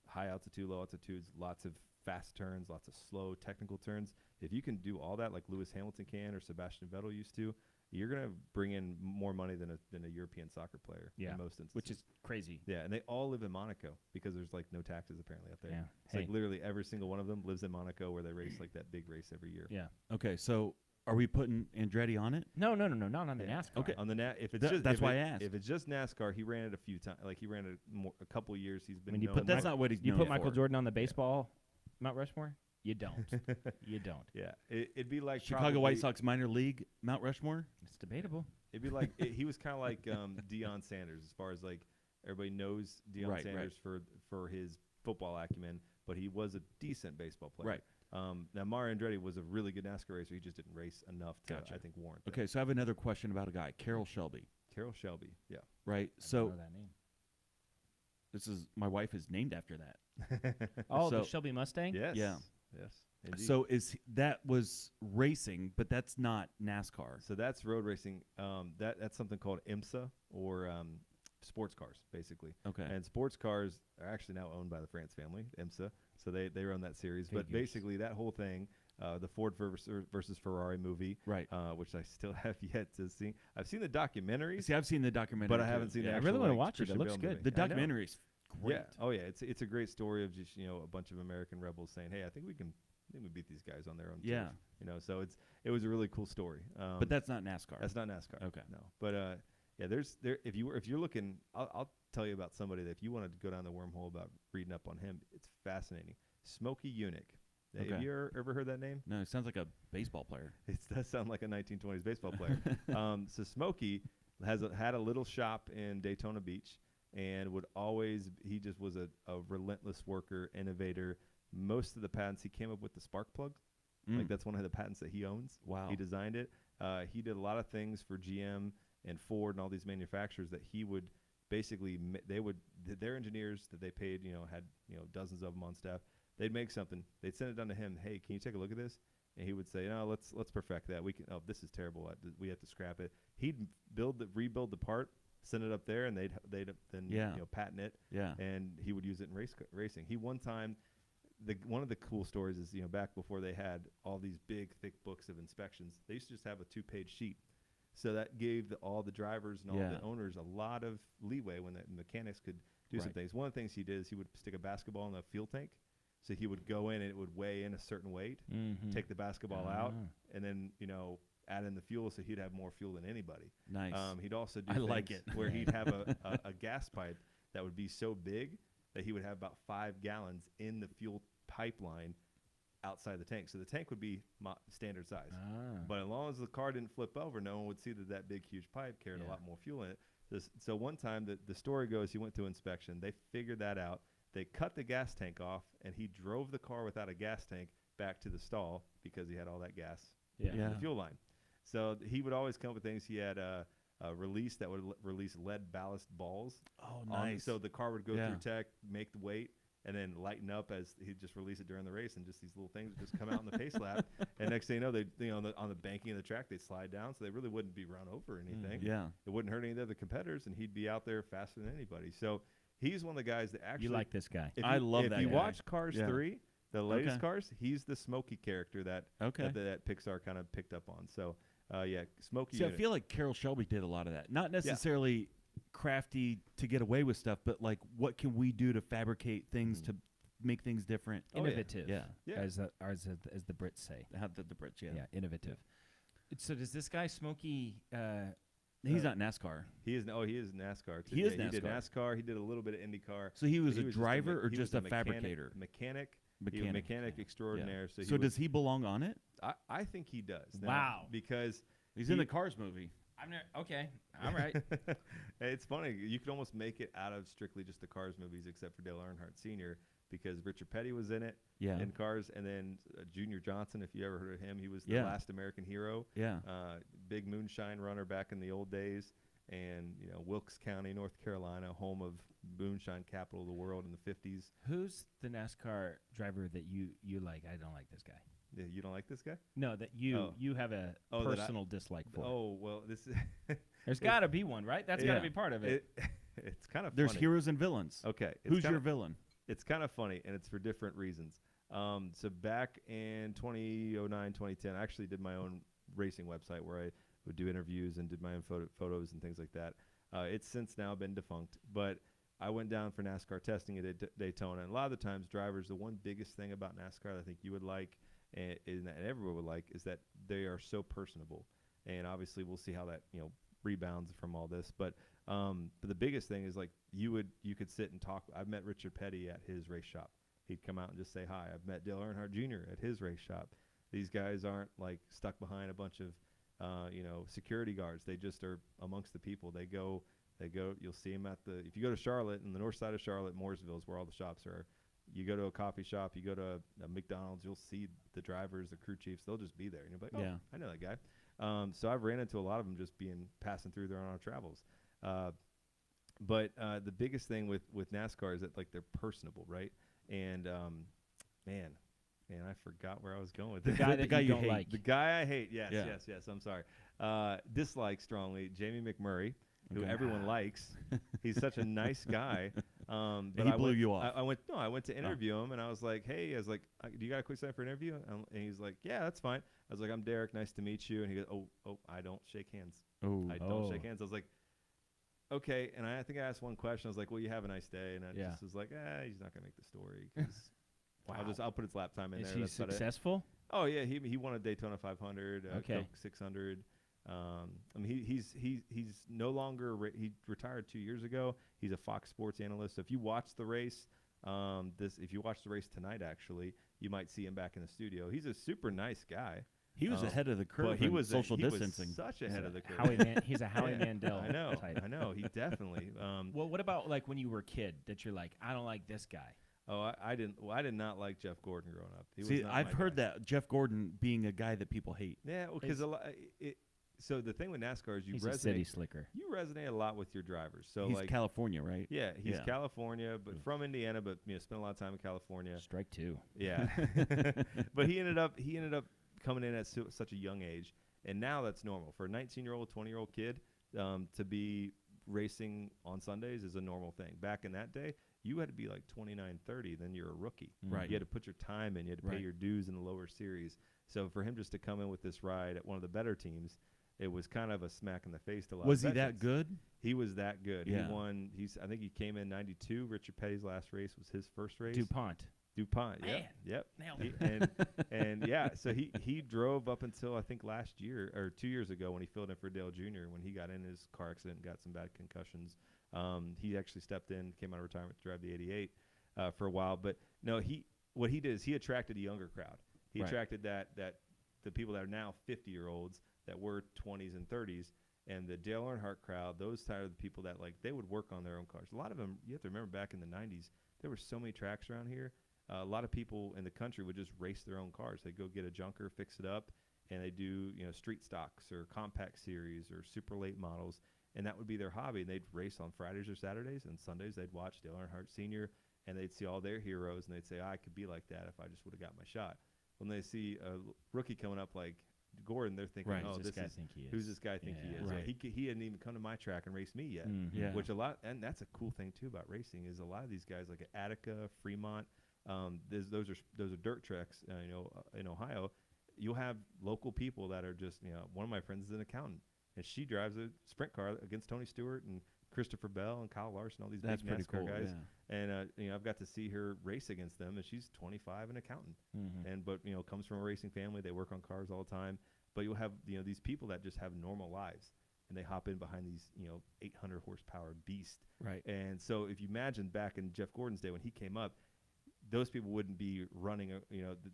high altitude, low altitudes, lots of fast turns, lots of slow technical turns. If you can do all that like Lewis Hamilton can or Sebastian Vettel used to, you're going to bring in more money than a European soccer player in most instances. Which is crazy. Yeah, and they all live in Monaco because there's like no taxes apparently up there. Yeah. It's like literally every single one of them lives in Monaco where they race like that big race every year. Yeah. Okay, so are we putting Andretti on it? No, not on the NASCAR. Okay. On the if it's just that's why I asked. If it's just NASCAR, he ran it a few times. Like he ran it a couple of years. He's been. But that's not what he's. You known put Michael for. Jordan on the baseball Mount Rushmore? You don't. You don't. Yeah, it'd be like Chicago White Sox minor league Mount Rushmore. It's debatable. It'd be like he was kind of like Deion Sanders as far as like everybody knows Deion Sanders for his football acumen, but he was a decent baseball player. Right. Now Mario Andretti was a really good NASCAR racer. He just didn't race enough to I think warrant. Okay, that. so I have another question about a guy, Carroll Shelby. Carroll Shelby. Yeah. Right. I So don't know that name. this is my wife is named after that. Oh, So- the Shelby Mustang? Yes. Yeah. Yes. Indeed. So that was racing, but that's not NASCAR. So that's road racing. That's something called IMSA or sports cars, basically. Okay. And sports cars are actually now owned by the France family, IMSA. So they run that series. But Figures. basically, that whole thing, the Ford versus Ferrari movie, Right. Which I still have yet to see. I've seen the documentaries, See, I've seen the documentary, but I too. haven't seen. Yeah, the I really actual, wanna like, watch it. It Christian looks Bale good. movie. The I know. documentary is great. Yeah. Oh yeah. It's a great story of just a bunch of American rebels saying, hey, I think we beat these guys on their own. Yeah. turf. So it was a really cool story. But that's not NASCAR. That's not NASCAR. Okay. No. But if you're looking, I'll tell you about somebody that if you wanted to go down the wormhole about reading up on him, it's fascinating. Smoky Unic Have Okay. you ever heard that name? No, it sounds like a baseball player. It does sound like a 1920s baseball player. So Smoky had a little shop in Daytona Beach, and he just was a relentless worker, innovator. Most of the patents he came up with the spark plug. Like that's one of the patents that he owns. Wow. He designed it. He did a lot of things for GM and Ford and all these manufacturers that he would basically their engineers that they paid, had dozens of them on staff. They'd make something. They'd send it down to him. Hey, can you take a look at this? And he would say, no, let's perfect that. Oh, this is terrible. We have to scrap it. He'd rebuild the part, send it up there, and they'd then patent it. Yeah. And he would use it in racing. He one time. One of the cool stories is, back before they had all these big, thick books of inspections, they used to just have a 2-page sheet. So that gave all the drivers and all the owners a lot of leeway when the mechanics could do some things. One of the things he did is he would stick a basketball in the fuel tank. So he would go in and it would weigh in a certain weight, take the basketball out, and then, add in the fuel so he'd have more fuel than anybody. Nice. He'd also do things where he'd have a gas pipe that would be so big that he would have about 5 gallons in the fuel pipeline outside the tank. So the tank would be standard size. But as long as the car didn't flip over, no one would see that big, huge pipe carried a lot more fuel in it. So one time, the story goes, he went to inspection. They figured that out. They cut the gas tank off, and he drove the car without a gas tank back to the stall because he had all that gas in the fuel line. So he would always come up with things. He had a release that would release lead ballast balls. Oh, nice. So the car would go through tech, make the weight, and then lighten up as he'd just release it during the race, and just these little things would just come out in the pace lap. And next thing you know, they on the banking of the track, they'd slide down, so they really wouldn't be run over or anything. It wouldn't hurt any of the other competitors, and he'd be out there faster than anybody. So he's one of the guys that actually. You like this guy? I love that If you guy. watch Cars 3, the latest Okay. Cars, he's the Smoky character that Pixar kind of picked up on. So Smoky. See, I feel like Carroll Shelby did a lot of that. Not necessarily crafty to get away with stuff, but like, what can we do to fabricate things to make things different? Innovative. Yeah. As the Brits say. How the Brits, Yeah, innovative. So does this guy Smoky? He's not NASCAR. He is NASCAR too. He is He did NASCAR. NASCAR. He did a little bit of IndyCar. So he was a just driver or he just was a fabricator? Mechanic. Mechanic. Mechanic extraordinaire. Yeah. So, So does he belong on it? I think he does. Now, Wow. Because He's in the Cars movie. I'm not, okay. All right. it's funny. You could almost make it out of strictly just the Cars movies, except for Dale Earnhardt Sr., because Richard Petty was in it in Cars, and then Junior Johnson, if you ever heard of him, he was the last American hero. Yeah. Big moonshine runner back in the old days. And, Wilkes County, North Carolina, home of moonshine capital of the world in the 50s. Who's the NASCAR driver that you like? I don't like this guy. Yeah, you don't like this guy? No, that you have a personal dislike for. Oh, well, this is There's got to be one, right? That's got to be part of it. It's kind of There's funny. heroes and villains. Okay. Who's your villain? It's kind of funny, and it's for different reasons. So back in 2009, 2010, I actually did my own racing website where I would do interviews and did my own photos and things like that. It's since now been defunct, but I went down for NASCAR testing at Daytona, and a lot of the times drivers, the one biggest thing about NASCAR that I think you would like and everyone would like is that they are so personable. And obviously we'll see how that rebounds from all this, but the biggest thing is like you could sit and talk. I've met Richard Petty at his race shop. He'd come out and just say hi. I've met Dale Earnhardt Jr. at his race shop. These guys aren't like stuck behind a bunch of security guards. They just are amongst the people. They go. You'll see them if you go to Charlotte, in the north side of Charlotte, Mooresville is where all the shops are. You go to a coffee shop, you go to a McDonald's, you'll see the drivers, the crew chiefs. They'll just be there, and you'll be like, oh, I know that guy. So I've ran into a lot of them just passing through there on our travels. But the biggest thing with NASCAR is that like they're personable, right? And man, I forgot where I was going with this. The guy you don't like. The guy I hate. Yes. I'm sorry. Dislike strongly Jamie McMurray, who everyone likes. He's such a nice guy. But he blew you off. I went to interview him, and I was like, hey, do you got a quick time for an interview? And he's like, yeah, that's fine. I was like, I'm Derrick. Nice to meet you. And he goes, oh, I don't shake hands. I don't shake hands. I was like, okay. And I think I asked one question. I was like, well, you have a nice day. And I just was like, he's not going to make the story. Wow. I'll put his lap time in there. Is he successful? Oh yeah, he won a Daytona 500, Coke 600. I mean, he's no longer he retired 2 years ago. He's a Fox Sports analyst. So if you watch the race, if you watch the race tonight, actually, you might see him back in the studio. He's a super nice guy. He was ahead of the curve. But he was social he distancing. Was such ahead of the curve. He's a Howie Mandel. I know. type. I know. He definitely. Well, what about like when you were a kid that you're like, I don't like this guy? Oh, I didn't. Well, I did not like Jeff Gordon growing up. He See, was not I've my heard guy. that Jeff Gordon being a guy that people hate. Yeah, well, because so the thing with NASCAR is He's a city slicker. You resonate a lot with your drivers. So He's like California, right? yeah, he's California, but from Indiana, but spent a lot of time in California. Strike two. Yeah, but he ended up coming in at such a young age, and now that's normal for a 19-year-old, 20-year-old kid to be racing on Sundays is a normal thing. Back in that day, you had to be like 29, 30, then you're a rookie. Right. You had to put your time in. You had to pay your dues in the lower series. So for him just to come in with this ride at one of the better teams, it was kind of a smack in the face to a lot Was of he that veterans. good? He was that good. Yeah. He won. I think he came in 92. Richard Petty's last race was his first race. DuPont. DuPont. Man, Yep. nailed And yeah, so he drove up until I think last year or 2 years ago when he filled in for Dale Jr. when he got in his car accident and got some bad concussions. He actually stepped in, came out of retirement to drive the 88 for a while. But no, what he did is he attracted a younger crowd. He attracted that the people that are now 50-year-olds that were 20s and 30s, and the Dale Earnhardt crowd. Those are the people that like they would work on their own cars. A lot of them, you have to remember, back in the 90s, there were so many tracks around here. A lot of people in the country would just race their own cars. They'd go get a junker, fix it up, and they do street stocks or compact series or super late models, and that would be their hobby. And they'd race on Fridays or Saturdays, and Sundays they'd watch Dale Earnhardt Sr., and they'd see all their heroes, and they'd say, I could be like that if I just would have got my shot. When they see a rookie coming up like Gordon, they're thinking, oh, Who's this guy think he is? Who's this guy think he is? Right. He hadn't even come to my track and raced me yet. Yeah. Which and that's a cool thing too about racing is a lot of these guys like at Attica, Fremont, those are dirt tracks. In Ohio, you'll have local people that are just one of my friends is an accountant, and she drives a sprint car against Tony Stewart and Christopher Bell and Kyle Larson, all these That's big NASCAR pretty cool, guys. yeah. And I've got to see her race against them, and she's 25, an accountant, but comes from a racing family. They work on cars all the time. But you'll have these people that just have normal lives, and they hop in behind these 800 horsepower beast. Right. And so if you imagine back in Jeff Gordon's day when he came up, those people wouldn't be running.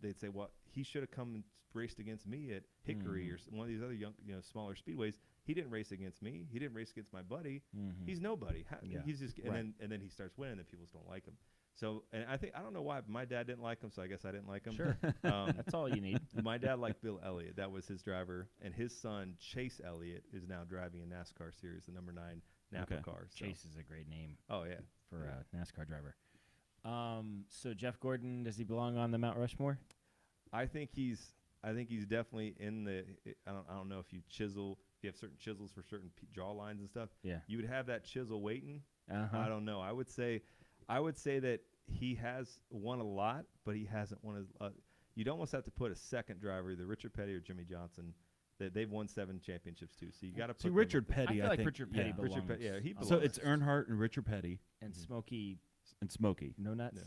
They'd say, well, he should have come and raced against me at Hickory or one of these other young, smaller speedways. He didn't race against me. He didn't race against my buddy. He's nobody. He's just and then he starts winning, and people just don't like him. So, and I don't know why, but my dad didn't like him, so I guess I didn't like him. Sure. That's all you need. My dad liked Bill Elliott. That was his driver, and his son, Chase Elliott, is now driving a NASCAR series, the number 9 Napa car. So. Chase is a great name. Oh, yeah. For a NASCAR driver. So Jeff Gordon, does he belong on the Mount Rushmore? I think he's definitely in the. I don't know if you have certain chisels for certain jaw lines and stuff. Yeah. You would have that chisel waiting. Uh-huh. I don't know. I would say that he has won a lot, but he hasn't won you'd almost have to put a second driver, either Richard Petty or Jimmy Johnson. They've won 7 championships too. So you got to put Richard Petty. I feel like think, Richard Petty belongs. Richard Petty, he belongs. So it's Earnhardt and Richard Petty And Smoky and Smokey. No Nuts.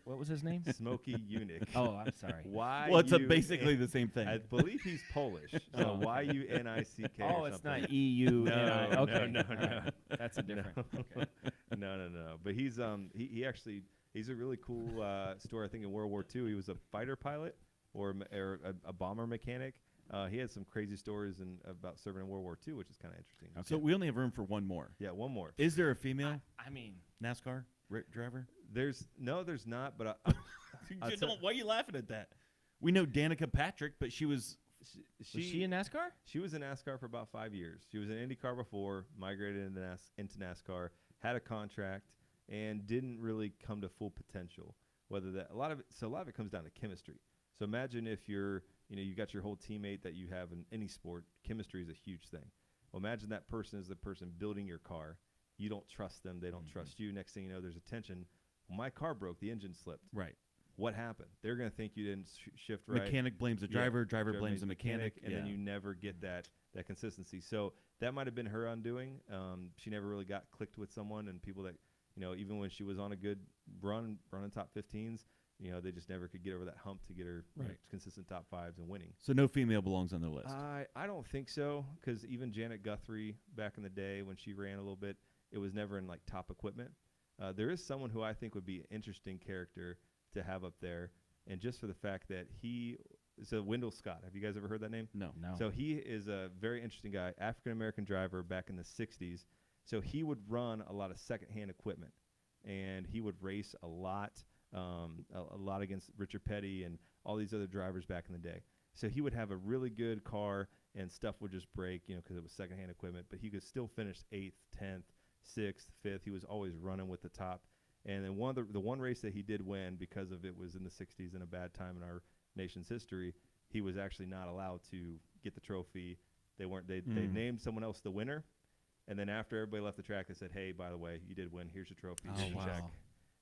What was his name? Smoky Unic. Oh, I'm sorry. Why? Well, it's basically the same thing. I believe he's Polish. So Y-U-N-I-C-K. Oh, or it's something. not E-U-N-I. Okay. No. That's a different. Okay. No. But he's he's a really cool story. I think in World War II he was a fighter pilot or a bomber mechanic. He had some crazy stories about serving in World War II, which is kind of interesting. Okay. So we only have room for one more. Yeah, one more. Is there a female I mean, NASCAR driver? There's not. But Why are you laughing at that? We know Danica Patrick, but she was. was she in NASCAR? She was in NASCAR for about 5 years. She was in IndyCar before, migrated into NASCAR, had a contract, and didn't really come to full potential. A lot of it comes down to chemistry. So imagine if you got your whole teammate that you have in any sport. Chemistry is a huge thing. Well, imagine that person is the person building your car. You don't trust them. They don't trust you. Next thing you know, there's a tension. Well, my car broke. The engine slipped. Right. What happened? They're going to think you didn't shift right. Mechanic blames the driver. Driver blames the mechanic. And then you never get that consistency. So that might have been her undoing. She never really got clicked with someone, and people that, even when she was on a good running top 15s, they just never could get over that hump to get her consistent top 5s and winning. So no female belongs on the list. I don't think so, because even Janet Guthrie back in the day when she ran a little bit, it was never in like top equipment. There is someone who I think would be an interesting character to have up there. and just for the fact that so Wendell Scott. Have you guys ever heard that name? No. So he is a very interesting guy, African-American driver back in the 60s. So he would run a lot of secondhand equipment, and he would race a lot against Richard Petty and all these other drivers back in the day. So he would have a really good car, and stuff would just break, because it was secondhand equipment, but he could still finish 8th, 10th, 6th, 5th. He was always running with the top. And then the one race that he did win, because of it was in the 60s and a bad time in our nation's history, he was actually not allowed to get the trophy. They named someone else the winner, and then after everybody left the track, they said, "Hey, by the way, you did win. Here's your trophy. Here's your check."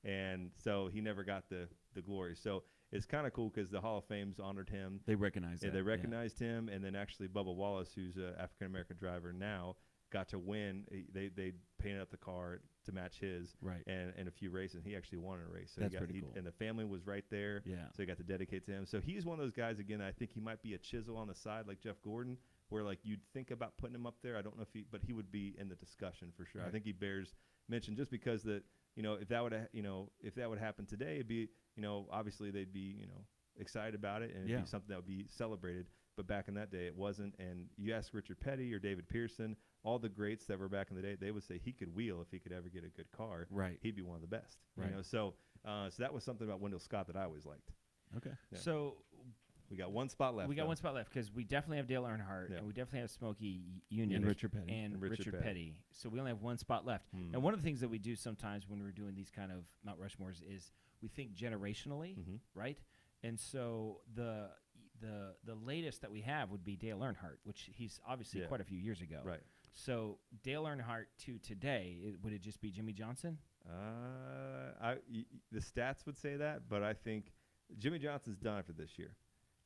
And so he never got the glory. So it's kind of cool because the Hall of Fame's honored him. They recognized They recognized him, and then actually Bubba Wallace, who's an African-American driver now, got to win. They painted up the car to match his, right, and a few races. He actually won a race. So that's pretty cool. And the family was right there. Yeah. So he got to dedicate to him. So he's one of those guys, again, I think he might be a chisel on the side like Jeff Gordon, where like you'd think about putting him up there. I don't know but he would be in the discussion for sure. Right. I think he bears mention just because that, if that would happen today, it'd be, obviously they'd be, excited about it, and it'd be something that would be celebrated. But back in that day, it wasn't. And you ask Richard Petty or David Pearson, all the greats that were back in the day, they would say he could wheel if he could ever get a good car. Right. He'd be one of the best. Right. So that was something about Wendell Scott that I always liked. Okay. Yeah. So we got one spot left. We got one spot left because we definitely have Dale Earnhardt, and we definitely have Smoky Unic and Richard Petty. And Richard Petty. So we only have one spot left. And one of the things that we do sometimes when we're doing these kind of Mount Rushmores is we think generationally, right? And so the latest that we have would be Dale Earnhart, which he's obviously quite a few years ago. Right. So Dale Earnhardt to today, would it just be Jimmy Johnson? The stats would say that, but I think Jimmy Johnson's done it for this year.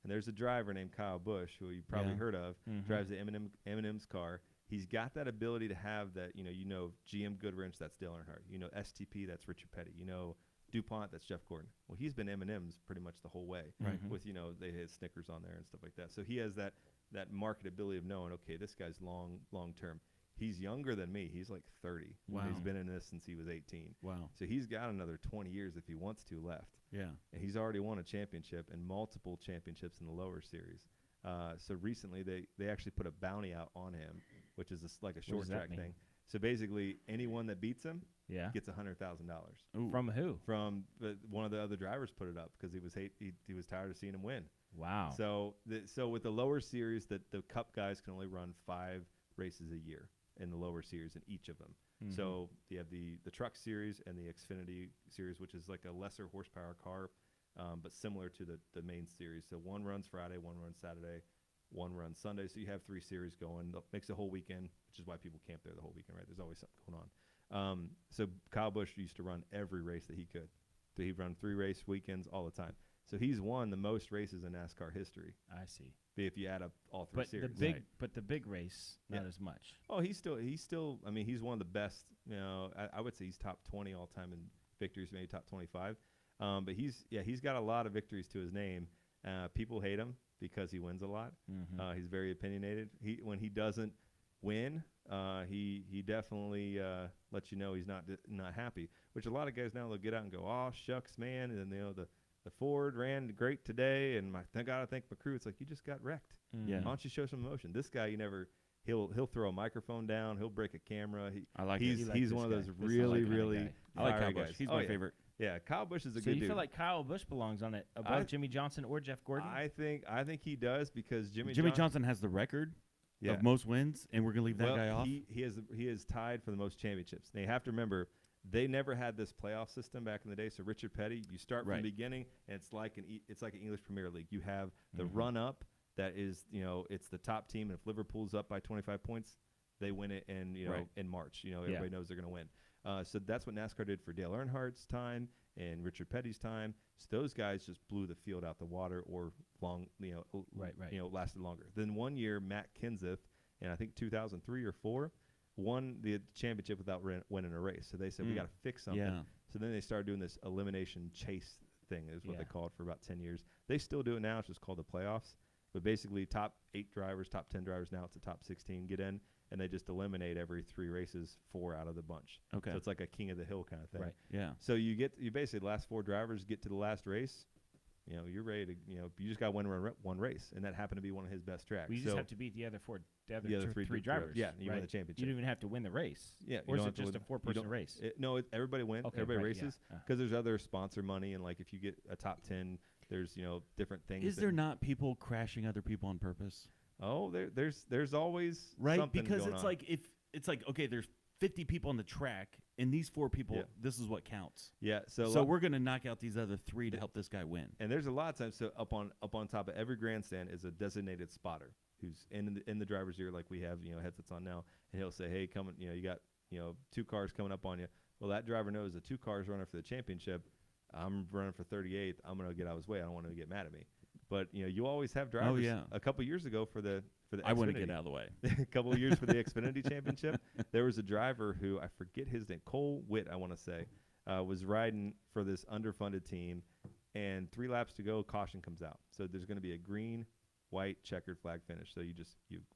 And there's a driver named Kyle Busch, who you probably heard of, drives the M&M's car. He's got that ability to have that, GM Goodwrench, that's Dale Earnhardt. STP, that's Richard Petty. DuPont, that's Jeff Gordon. Well, he's been M&M's pretty much the whole way with, they had Snickers on there and stuff like that. So he has that marketability of knowing, okay, this guy's long term. He's younger than me. He's like 30. Wow. He's been in this since he was 18. Wow. So he's got another 20 years if he wants to left. Yeah. And he's already won a championship and multiple championships in the lower series. So recently they actually put a bounty out on him, which is like a short track thing. So basically anyone that beats him gets $100,000. From who? From one of the other drivers put it up because he was tired of seeing him win. Wow. So with the lower series, the Cup guys can only run 5 races a year in the lower series in each of them. So you have the Truck Series and the Xfinity Series, which is like a lesser horsepower car, but similar to the main series. So one runs Friday, one runs Saturday, one runs Sunday. So you have 3 series going. That makes a whole weekend, which is why people camp there the whole weekend, right? There's always something going on. So Kyle Busch used to run every race that he could. So he'd run 3 race weekends all the time. So he's won the most races in NASCAR history. I see. If you add up all 3 series. But the big race, not as much. Oh, he's still. I mean, he's one of the best. I would say he's top 20 all time in victories, maybe top 25. But he's got a lot of victories to his name. People hate him because he wins a lot. He's very opinionated. When he doesn't win, he definitely lets you know he's not happy. Which a lot of guys now they'll get out and go, "Oh shucks, man," and then the Ford ran great today, and I gotta thank my crew. It's like you just got wrecked. Yeah. Why don't you show some emotion? This guy, he'll throw a microphone down, he'll break a camera. He's one of those really I like Kyle Busch. guys. He's my favorite. Yeah, Kyle Busch is a so good dude. So you feel like Kyle Busch belongs on it above Jimmy Johnson or Jeff Gordon? I think he does because Jimmy Johnson has the record of most wins, and we're gonna leave that guy off. He is tied for the most championships. Now you have to remember. They never had this playoff system back in the day. So Richard Petty, you start from the beginning, and it's like an English Premier League. You have the run up that is, it's the top team, and if Liverpool's up by 25 points, they win it, and in March, everybody knows they're going to win. So that's what NASCAR did for Dale Earnhardt's time and Richard Petty's time. So those guys just blew the field out the water, or lasted longer. Then one year, Matt Kenseth, in I think 2003 or 4. Won the championship without winning a race. So they said, we got to fix something. Yeah. So then they started doing this elimination chase thing is what they called for about 10 years. They still do it now. It's just called the playoffs. But basically top 8 drivers, top 10 drivers, now it's the top 16 get in, and they just eliminate every 3 races 4 out of the bunch. Okay. So it's like a king of the hill kind of thing. Right. Yeah. So you basically the last 4 drivers get to the last race, you're ready to, you just got to win one race, and that happened to be one of his best tracks. Well, you just have to beat the other three drivers. Yeah, you win right? the championship. You don't even have to win the race. Yeah, or you is don't it have to just a win- you 4-person race? No, everybody wins. Okay, Everybody right, yeah. races because there's other sponsor money, and like if you get a top 10, there's different things. Is there not people crashing other people on purpose? Oh, there's always Right, something because going it's on. like if it's like okay, there's 50 people on the track, and these 4 people, Yeah. this is what counts. Yeah, So we're gonna knock out these other 3 to help this guy win. and there's a lot of times. So up on top of every grandstand is a designated spotter who's in the driver's ear, like we have headsets on now, and he'll say, "Hey, coming, you got 2 cars coming up on you." Well, that driver knows the 2 cars running for the championship. I'm running for 38th. I'm gonna get out of his way. I don't want him to get mad at me. But you always have drivers. yeah. A couple years ago for the I want to Xfinity- get out of the way. a couple of years for the Xfinity Championship, there was a driver who, I forget his name, Cole Witt, I want to say, was riding for this underfunded team, and 3 laps to go, caution comes out. So there's going to be a green, white, checkered flag finish. So you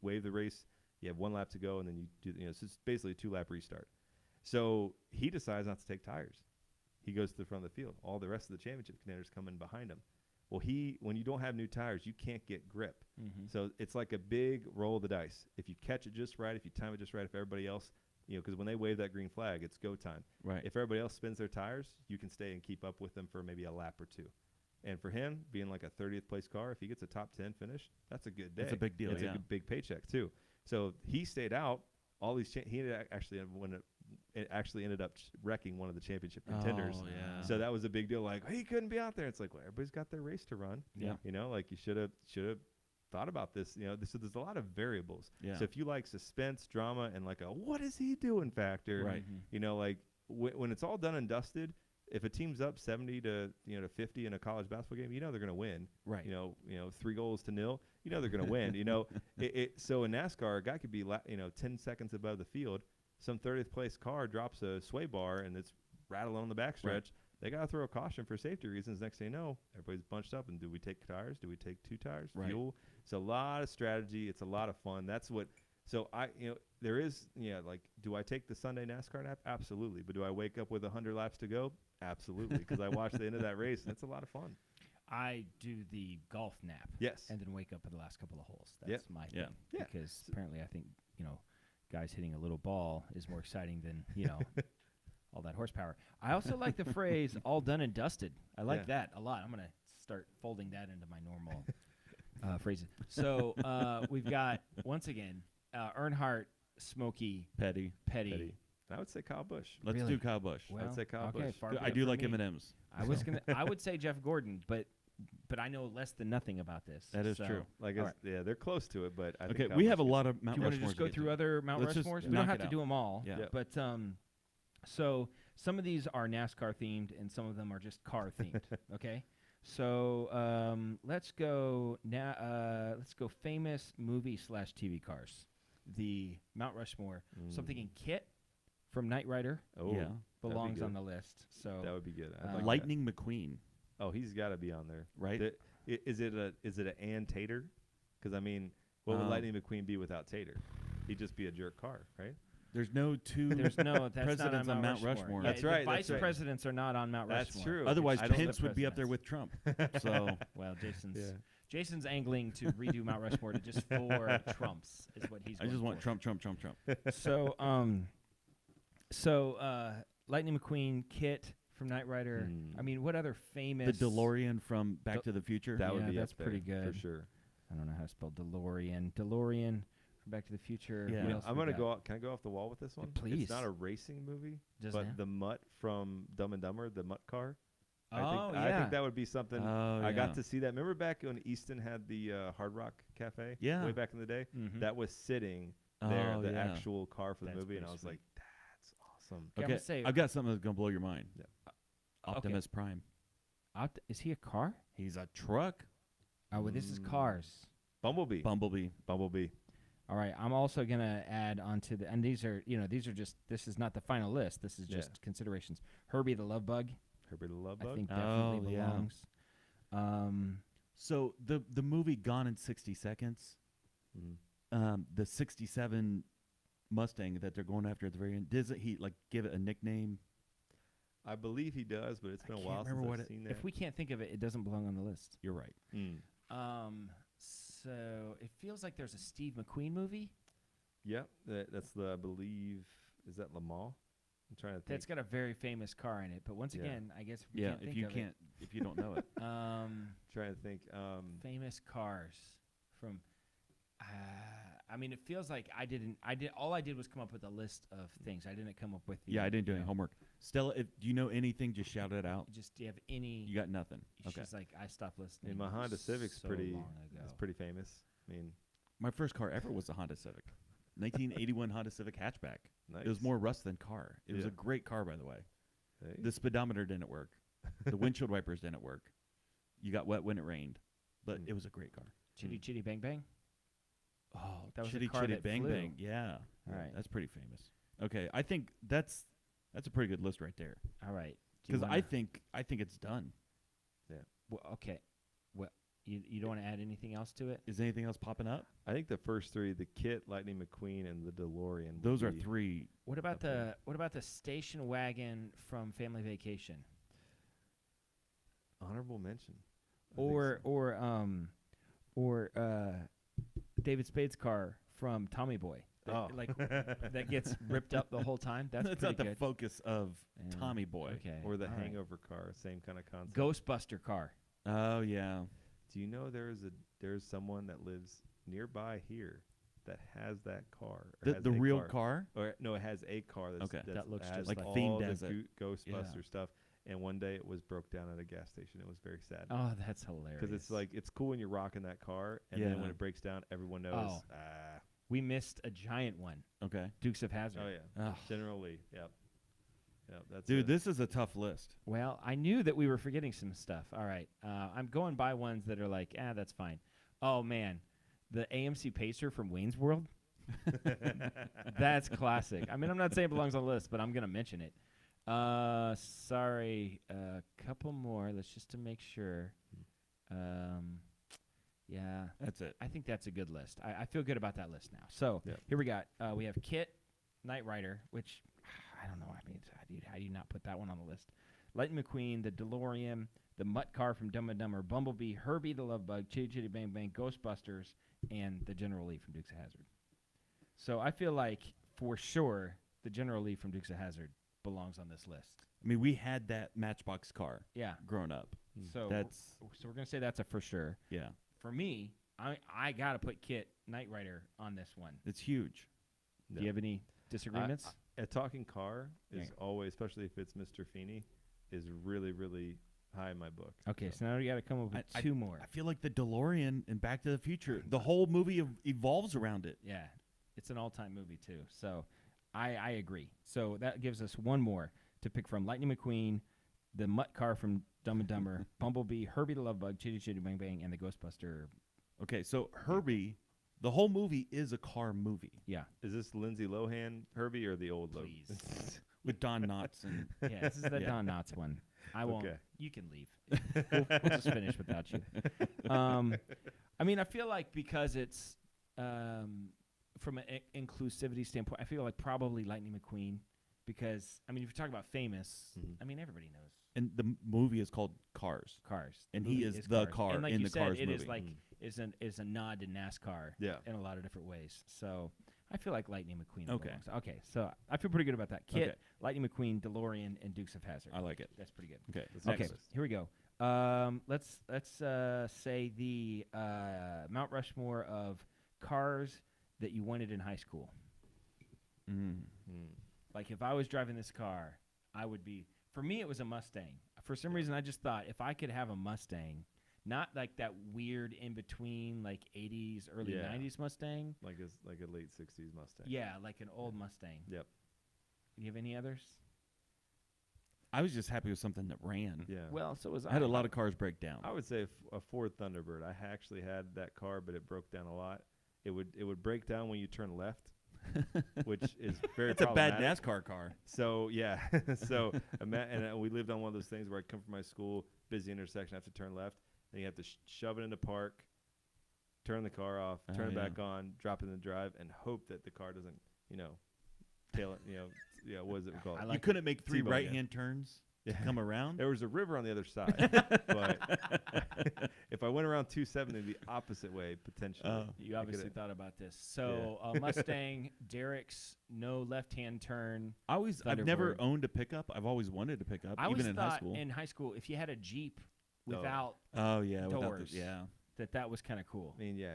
wave the race, you have 1 lap to go, and then you do, so it's basically a 2-lap restart. So he decides not to take tires. He goes to the front of the field. All the rest of the championship contenders come in behind him. Well, when you don't have new tires, you can't get grip. Mm-hmm. So it's like a big roll of the dice. If you catch it just right, if you time it just right, if everybody else, because when they wave that green flag, it's go time. Right. If everybody else spins their tires, you can stay and keep up with them for maybe a lap or 2. And for him, being like a 30th place car, if he gets a top 10 finish, that's a good day. That's a big deal, It's yeah. a big paycheck too. So he stayed out. All these he actually ended up wrecking one of the championship contenders. Oh, yeah. So that was a big deal. Like he couldn't be out there. It's like, well, everybody's got their race to run. Yeah. Like you should have thought about this. So there's a lot of variables. Yeah. So if you like suspense, drama, and like a what is he doing factor, Right. Like when it's all done and dusted, if a team's up 70 to 50 in a college basketball game, they're going to win. Right. 3 goals to 0. They're going to win. So in NASCAR, a guy could be 10 seconds above the field. Some 30th place car drops a sway bar and it's rattling on the backstretch. Right. They got to throw a caution for safety reasons. Next thing you know, everybody's bunched up. And do we take tires? Do we take 2 tires? Right. Fuel? It's a lot of strategy. It's a lot of fun. That's what. So there is like, do I take the Sunday NASCAR nap? Absolutely. But do I wake up with 100 laps to go? Absolutely. Because I watched the end of that race and it's a lot of fun. I do the golf nap. Yes. And then wake up for the last couple of holes. That's my thing. Yeah. Because apparently I think, guys hitting a little ball is more exciting than, all that horsepower. I also like the phrase all done and dusted. I like that a lot. I'm going to start folding that into my normal phrases. So we've got, once again, Earnhardt, Smoky, Petty. I would say Kyle Busch. Let's Really? do Kyle Busch. Well, I'd say Kyle okay, Busch. far I be it do for like me. M&Ms. I would say Jeff Gordon, but I know less than nothing about this. That is so- true. Like, All it's, yeah, they're close to it, but I think Okay, Kyle we Busch have a gets lot it. of Mount Do you want to Rushmores just go get through to. other Mount Let's just Rushmores? We knock don't have it to out. do them all. Yeah. But so some of these are NASCAR themed, and some of them are just car themed. Okay. So let's go now. Let's go famous movie / TV cars. The Mount Rushmore. So I'm thinking Kit from Knight Rider Oh, Yeah. that'd be belongs good. on the list. So That would be good. I'd Uh, like that. Lightning McQueen, Oh, he's got to be on there, right? Is it an Ann Tater? Because I mean, what would Lightning McQueen be without Tater? He'd just be a jerk car, right? There's no 2 there's no that's presidents not on Mount Rushmore. Rushmore. Yeah, That's the right, Vice that's right. presidents are not on Mount That's Rushmore. true. Otherwise, I don't Pence know would be up there presidents. with Trump. So Well, Yeah. Jason's angling to redo Mount Rushmore to just for Trumps is what he's. I just going want for. Trump. So Lightning McQueen, Kit from Knight Rider. Hmm. I mean, what other famous? The DeLorean from Back to the Future. That would Yeah, be that's up there pretty good. for sure. I don't know how to spell DeLorean. DeLorean from Back to the Future. Yeah. What You else I'm we gonna got? go. Can I go off the wall with this one? Please. It's not a racing movie, Doesn't but have- the Mutt from Dumb and Dumber, the Mutt car. Oh, I think that would be something. Oh, I yeah. got to see that. Remember back when Easton had the Hard Rock Cafe? Yeah. Way back in the day. Mhm. That was sitting there, Oh, the yeah. actual car for the That's movie, and pretty I was sweet. like, that's awesome. Okay, I'm Okay, gonna say- I've got something that's gonna blow your mind. Yeah. Optimus Prime. Is he a car? He's a truck. Oh, well, this is cars. Bumblebee. Bumblebee. Bumblebee. All right, I'm also gonna add onto the, and these are just. This is not the final list. This is just considerations. Herbie the Love Bug. Herbie the Love I Bug. think definitely yeah. belongs. So the movie Gone in 60 Seconds, Mhm. the 67 Mustang that they're going after at the very end, doesn't he like give it a nickname? I believe he does, but it's been a I while can't since remember I've what seen that. if we can't think of it, it doesn't belong on the list. You're right. So it feels like there's a Steve McQueen movie Yep, that's the, I believe, is that Le Mans? I'm trying to think. that's got a very famous car in it. But once Yeah. again, I guess if we Yeah, can't if think you of can't, if you don't know it. it. Trying to think. Famous cars from. I mean, it feels like all I did was come up with a list of things. I didn't come up with. Yeah, I didn't do you any know, homework. Stella, if do you know anything, just shout it out. Just do you have any? You got nothing. She's Okay. like, I stopped listening. And my Honda Civic's so pretty. long ago. It's pretty famous. I mean, My first car ever was a Honda Civic, 1981 Honda Civic hatchback. nice. It was more rust than car. It was Yeah. a great car, by the way. Hey. The speedometer didn't work. The windshield wipers didn't work. You got wet when it rained, but it was a great car. Chitty Chitty Bang Bang. Oh, That was a Chitty car Chitty that Bang flew. Bang. Yeah. All right. That's pretty famous. Okay, I think that's a pretty good list right there. All right. Do you Because wanna- I think it's done. Well, okay. Well, you don't want to add anything else to it? Is anything else popping up? I think the first three: the Kit, Lightning McQueen, and the DeLorean. would Those are be- three. What about Okay. the station wagon from Family Vacation? honorable mention. I think Or David Spade's car from Tommy Boy. That, Oh. like that gets ripped up the whole time. That's That's pretty not the good. focus of Yeah. Tommy Boy. Okay. or the all right. Hangover car, same kind of concept. Ghostbuster car. Oh yeah. Do you know there's someone that lives nearby here that has that car? Or has The a real car. Or no, it has a car that's, Okay. That looks has just like all themed the as it. Ghostbuster stuff. And one day it was broke down at a gas station. It was very sad. Oh, that's hilarious. Because it's like it's cool when you're rocking that car, and then when Yeah. it breaks down, everyone knows. Oh. We missed a giant one. Okay. Dukes of Hazzard. Oh yeah, Ugh. General Lee. Yep. Yep. That's Dude, it. this is a tough list. Well, I knew that we were forgetting some stuff. All right. I'm going by ones that are like, that's fine. Oh, man. The AMC Pacer from Wayne's World. That's classic. I mean, I'm not saying it belongs on the list, but I'm going to mention it. Sorry. A couple more. Let's just to make sure. Yeah. That's it. I think that's a good list. I feel good about that list now. So Yep. here we got. We have Kit, Knight Rider, which I don't know. I mean, how do you not put that one on the list? Lightning McQueen, the DeLorean, the Mutt car from Dumb and Dumber, Bumblebee, Herbie the Love Bug, Chitty Chitty Bang Bang, Ghostbusters, and the General Lee from Dukes of Hazzard. So I feel like for sure the General Lee from Dukes of Hazzard belongs on this list. I mean, we had that Matchbox car Yeah. growing up. So That's we're gonna say that's a for sure. yeah. For me, I gotta put Kit, Knight Rider on this one. It's huge. Do you have any disagreements? A talking car is Yeah. always, especially if it's Mr. Feeney, is really, really high in my book. Okay, so now we got to come up with two more. I feel like the DeLorean and Back to the Future, the whole movie evolves around it. Yeah, it's an all-time movie too. So I agree. So that gives us one more to pick from: Lightning McQueen, the Mutt car from Dumb and Dumber, Bumblebee, Herbie the Love Bug, Chitty Chitty Bang Bang, and the Ghostbuster. Okay, so Herbie, the whole movie is a car movie Yeah, Is this Lindsay Lohan Herbie or the old please. with Don Knotts and Yeah, this is the Yeah. Don Knotts one. I won't. Okay. You can leave. we'll just finish without you. I mean, I feel like because it's from an inclusivity standpoint, I feel like probably Lightning McQueen because I mean, if you're talking about famous, I mean, everybody knows and the movie is called Cars. Cars, And The he movie is the car and like in you the said, Cars it is movie. like is a nod to NASCAR. Yeah. in a lot of different ways. So I feel like Lightning McQueen. Okay. belongs. Okay. So I feel pretty good about that. Kit, Okay. Lightning McQueen, DeLorean, and Dukes of Hazzard. I like it. That's pretty good. Okay. Okay, Next. here we go. Let's say the Mount Rushmore of cars that you wanted in high school. Like if I was driving this car, I would be. For me, it was a Mustang. For some reason, I just thought if I could have a Mustang, not like that weird in between, like 80s, early Yeah. 90s Mustang. like a late 60s Mustang. Yeah, like an old Mustang. Yep. Do you have any others? I was just happy with something that ran. Yeah. Well, so was I. I had a lot of cars break down. I would say a Ford Thunderbird. I actually had that car, but it broke down a lot. It would break down when you turn left, which is very It's a bad problematic. NASCAR car. So yeah, so and we lived on one of those things where I come from my school, busy intersection, I have to turn left, and you have to shove it into park, turn the car off, turn it yeah. back on, drop it in the drive, and hope that the car doesn't, tail it, what is it called? I You like couldn't make three T-bone, yeah. right-hand turns. to come around. There was a river on the other side, but if I went around 270 the opposite way, potentially. You obviously thought about this. So Mustang, Derrick's no left-hand turn. I've never owned a pickup. I've always wanted to pick up, I even in high thought school. in high school, if you had a Jeep without doors, that was kind of cool. I mean, yeah,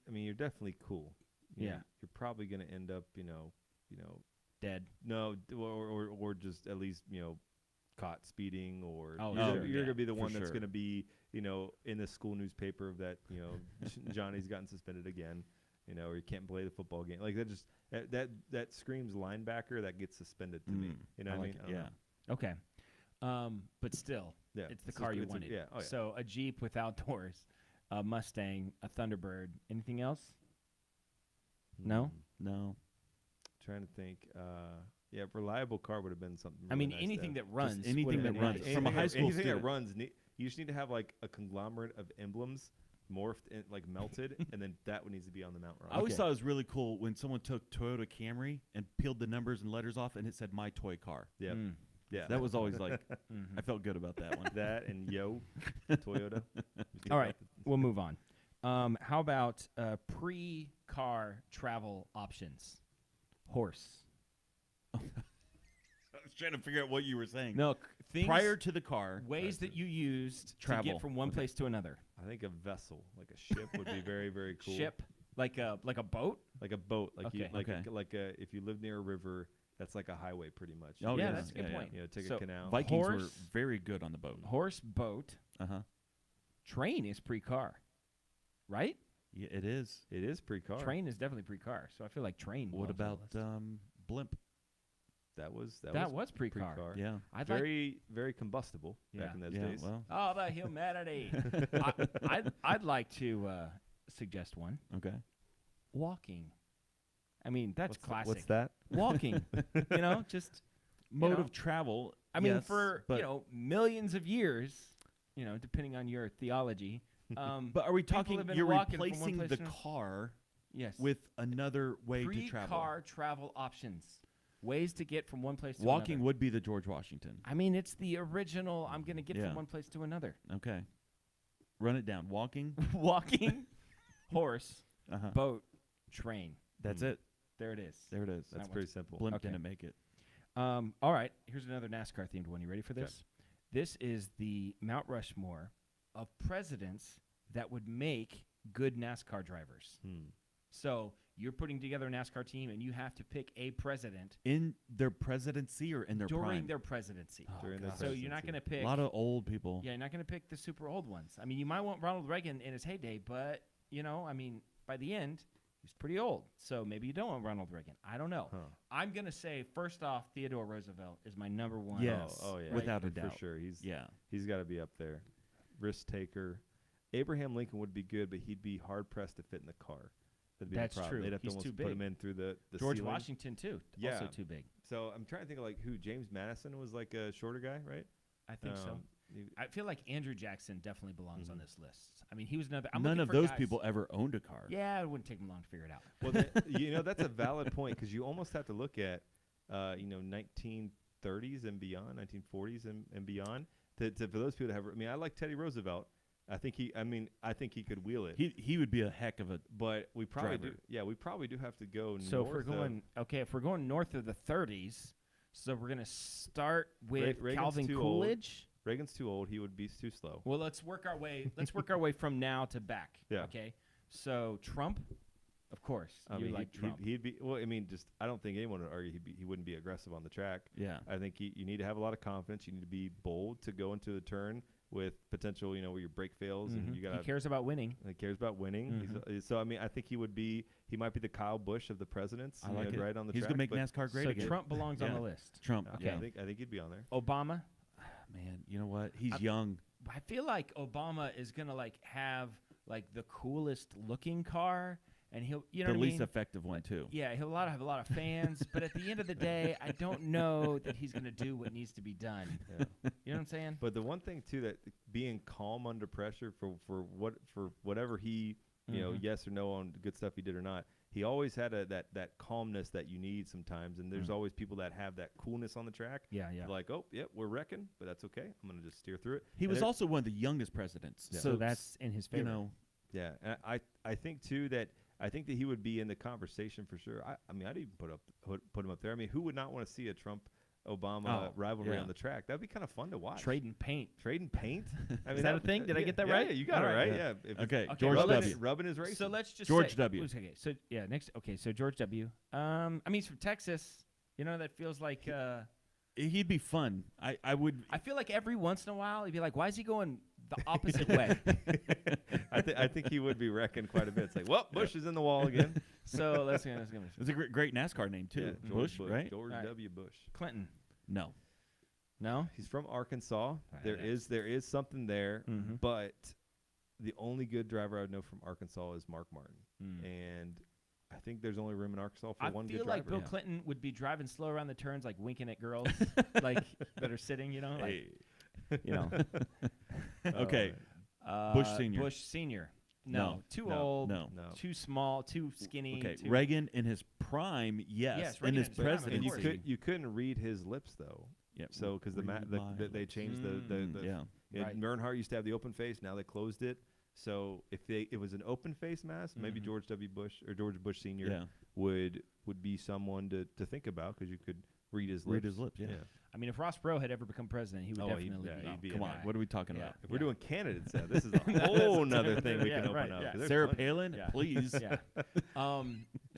you're definitely cool. You're probably going to end up, dead. No, or just at least, caught speeding, or you're going to be the one that's sure. going to be, in the school newspaper that, Johnny's gotten suspended again, or you can't play the football game. Like that screams linebacker that gets suspended to me. You know what I mean? Okay. But still, it's the car you wanted. So a Jeep without doors, a Mustang, a Thunderbird. Anything else? No? No. Trying to think. Reliable car would have been something. Really I mean, nice anything that runs. Just anything that runs. From a high school anything student. that runs, you just need to have like a conglomerate of emblems morphed and like melted, and then that one needs to be on the mount. I always thought it was really cool when someone took Toyota Camry and peeled the numbers and letters off, and it said "My Toy Car." Yeah. Yeah. That was always like, I felt good about that one. That and Toyota. All right, we'll move on. How about pre-car travel options? Horse. I was trying to figure out what you were saying. No, things prior to the car. Ways that you used travel to get from one place to another. I think a vessel, like a ship, would be very, very cool. Ship, like a boat. Like a boat, Okay. if you live near a river, that's like a highway, pretty much. Oh, yeah, that's a good point. Take a canal. Vikings were Horse- very good on the boat. Horse, boat. Train is pre-car, right? Yeah, it is. It is pre-car. Train is definitely pre-car. So I feel like train. What belongs about on the list. blimp? That was pre-car. pre-car. Yeah. Very, very combustible back in those days. Well, Oh, the humanity. I'd like to suggest one. okay. Walking. I mean, that's classic. What's that? Walking. Just Mode of travel. I mean, yes, for but millions of years, depending on your theology. But are we people talking? have been You're walking from one replacing place the to another. car Yes. with another way to travel. Pre-car travel options. Ways to get from one place to Walking another. would be the George Washington. I mean, it's the original. I'm going to get Yeah. from one place to another. Okay. Run it down. Walking. Walking, horse, Uh-huh. boat, train. That's it. There it is. There it is. That's That pretty simple. Blimp Okay. didn't make it. All right. Here's another NASCAR themed one. You ready for this? This is the Mount Rushmore of presidents that would make good NASCAR drivers. So you're putting together a NASCAR team, and you have to pick a president In their presidency or in their during prime? their presidency. During their So you're not going to pick. A lot of old people. Yeah, you're not going to pick the super old ones. I mean, you might want Ronald Reagan in his heyday, but by the end, he's pretty old. So maybe you don't want Ronald Reagan. I don't know. I'm going to say, first off, Theodore Roosevelt is my number one. Yes. Oh, yeah. Without a For doubt. sure. Yeah. He's got to be up there. Risk taker. Abraham Lincoln would be good, but he'd be hard pressed to fit in the car. That'd be That's the problem. true. They'd have He's to too almost put him big. in through the George ceiling. Washington, too. Yeah. Also too big. So I'm trying to think of who James Madison was, like a shorter guy, right? I think so. you- I feel like Andrew Jackson definitely belongs on this list. I mean, he was another. I'm None looking of for those guys- people ever owned a car. Yeah, it wouldn't take them long to figure it out. Well, that's a valid point because you almost have to look at, 1930s and beyond, 1940s and beyond, for those people to have. I mean, I like Teddy Roosevelt. I think he could wheel it. He would be a heck of a. But we probably driver. do. Yeah, we probably do have to go. So if north if we're going north of the 30s, so we're gonna start with Reagan's Calvin too old. Coolidge. Reagan's too old. He would be too slow. Well, let's work our way. Let's work our way from now to back. Yeah. Okay. So Trump, of course, I you mean, like Trump. he'd be. Well, I mean, just I don't think anyone would argue he wouldn't be aggressive on the track. Yeah. I think you need to have a lot of confidence. You need to be bold to go into the turn with potential, where your brake fails and you got. He cares about winning. He cares about winning. So I mean, I think he might be the Kyle Busch of the presidents. I like it. Right on the He's track. gonna make but NASCAR great So again. Trump belongs on Yeah. the list. Trump. Okay. Yeah, I think he'd be on there. Obama. Man, you know what? He's young. I feel like Obama is gonna have the coolest looking car, and he'll The what I least mean? effective one too. Yeah, he'll have a lot of fans, but at the end of the day, I don't know that he's going to do what needs to be done. Yeah. You know what I'm saying? But the one thing too that being calm under pressure for whatever he you know, yes or no on the good stuff he did or not. He always had that calmness that you need sometimes, and there's always people that have that coolness on the track. Yeah. Like, oh, yep, we're wrecking, but that's okay. I'm going to just steer through it. He was also one of the youngest presidents. So that's in his favor. You know, yeah, and I think too that he would be in the conversation for sure. I mean, I'd even put him up there. I mean, who would not want to see a Trump-Obama rivalry on the track? That'd be kind of fun to watch. Trading paint. I mean, is that a thing? Did I get that right? Yeah, you got it right. Yeah. Okay, George W. Rubbing his race. So let's just George say, W. Okay, so next. Okay, so George W. I mean, he's from Texas. You know, that feels like. He'd be fun. I would. I feel like every once in a while he'd be like, "Why is he going the opposite way?" I think he would be wrecking quite a bit. It's like, well, Bush is in the wall again. So let's go. It's a great NASCAR name too. Yeah, Bush, right? George W. Bush. Clinton. No. He's from Arkansas. There is something there, but the only good driver I would know from Arkansas is Mark Martin, and I think there's only room in Arkansas for one good driver. I feel like Bill Clinton would be driving slow around the turns, like winking at girls, like that are sitting. You know, like, you know. Okay. Bush Senior. Bush Senior. No. Too old. No. Too small. Too skinny. Okay. Reagan in his prime, yes. In his presidency. And you couldn't read his lips though. Yeah. So because they changed the Earnhardt used to have the open face. Now they closed it. So if it was an open face mask, maybe George W. Bush or George Bush Senior would be someone to think about because you could read his lips. Yeah. I mean, if Ross Perot had ever become president, he would definitely be. Come on, what are we talking about? If we're doing candidates now, this is a whole nother thing we can open up. Yeah. Sarah Palin, please.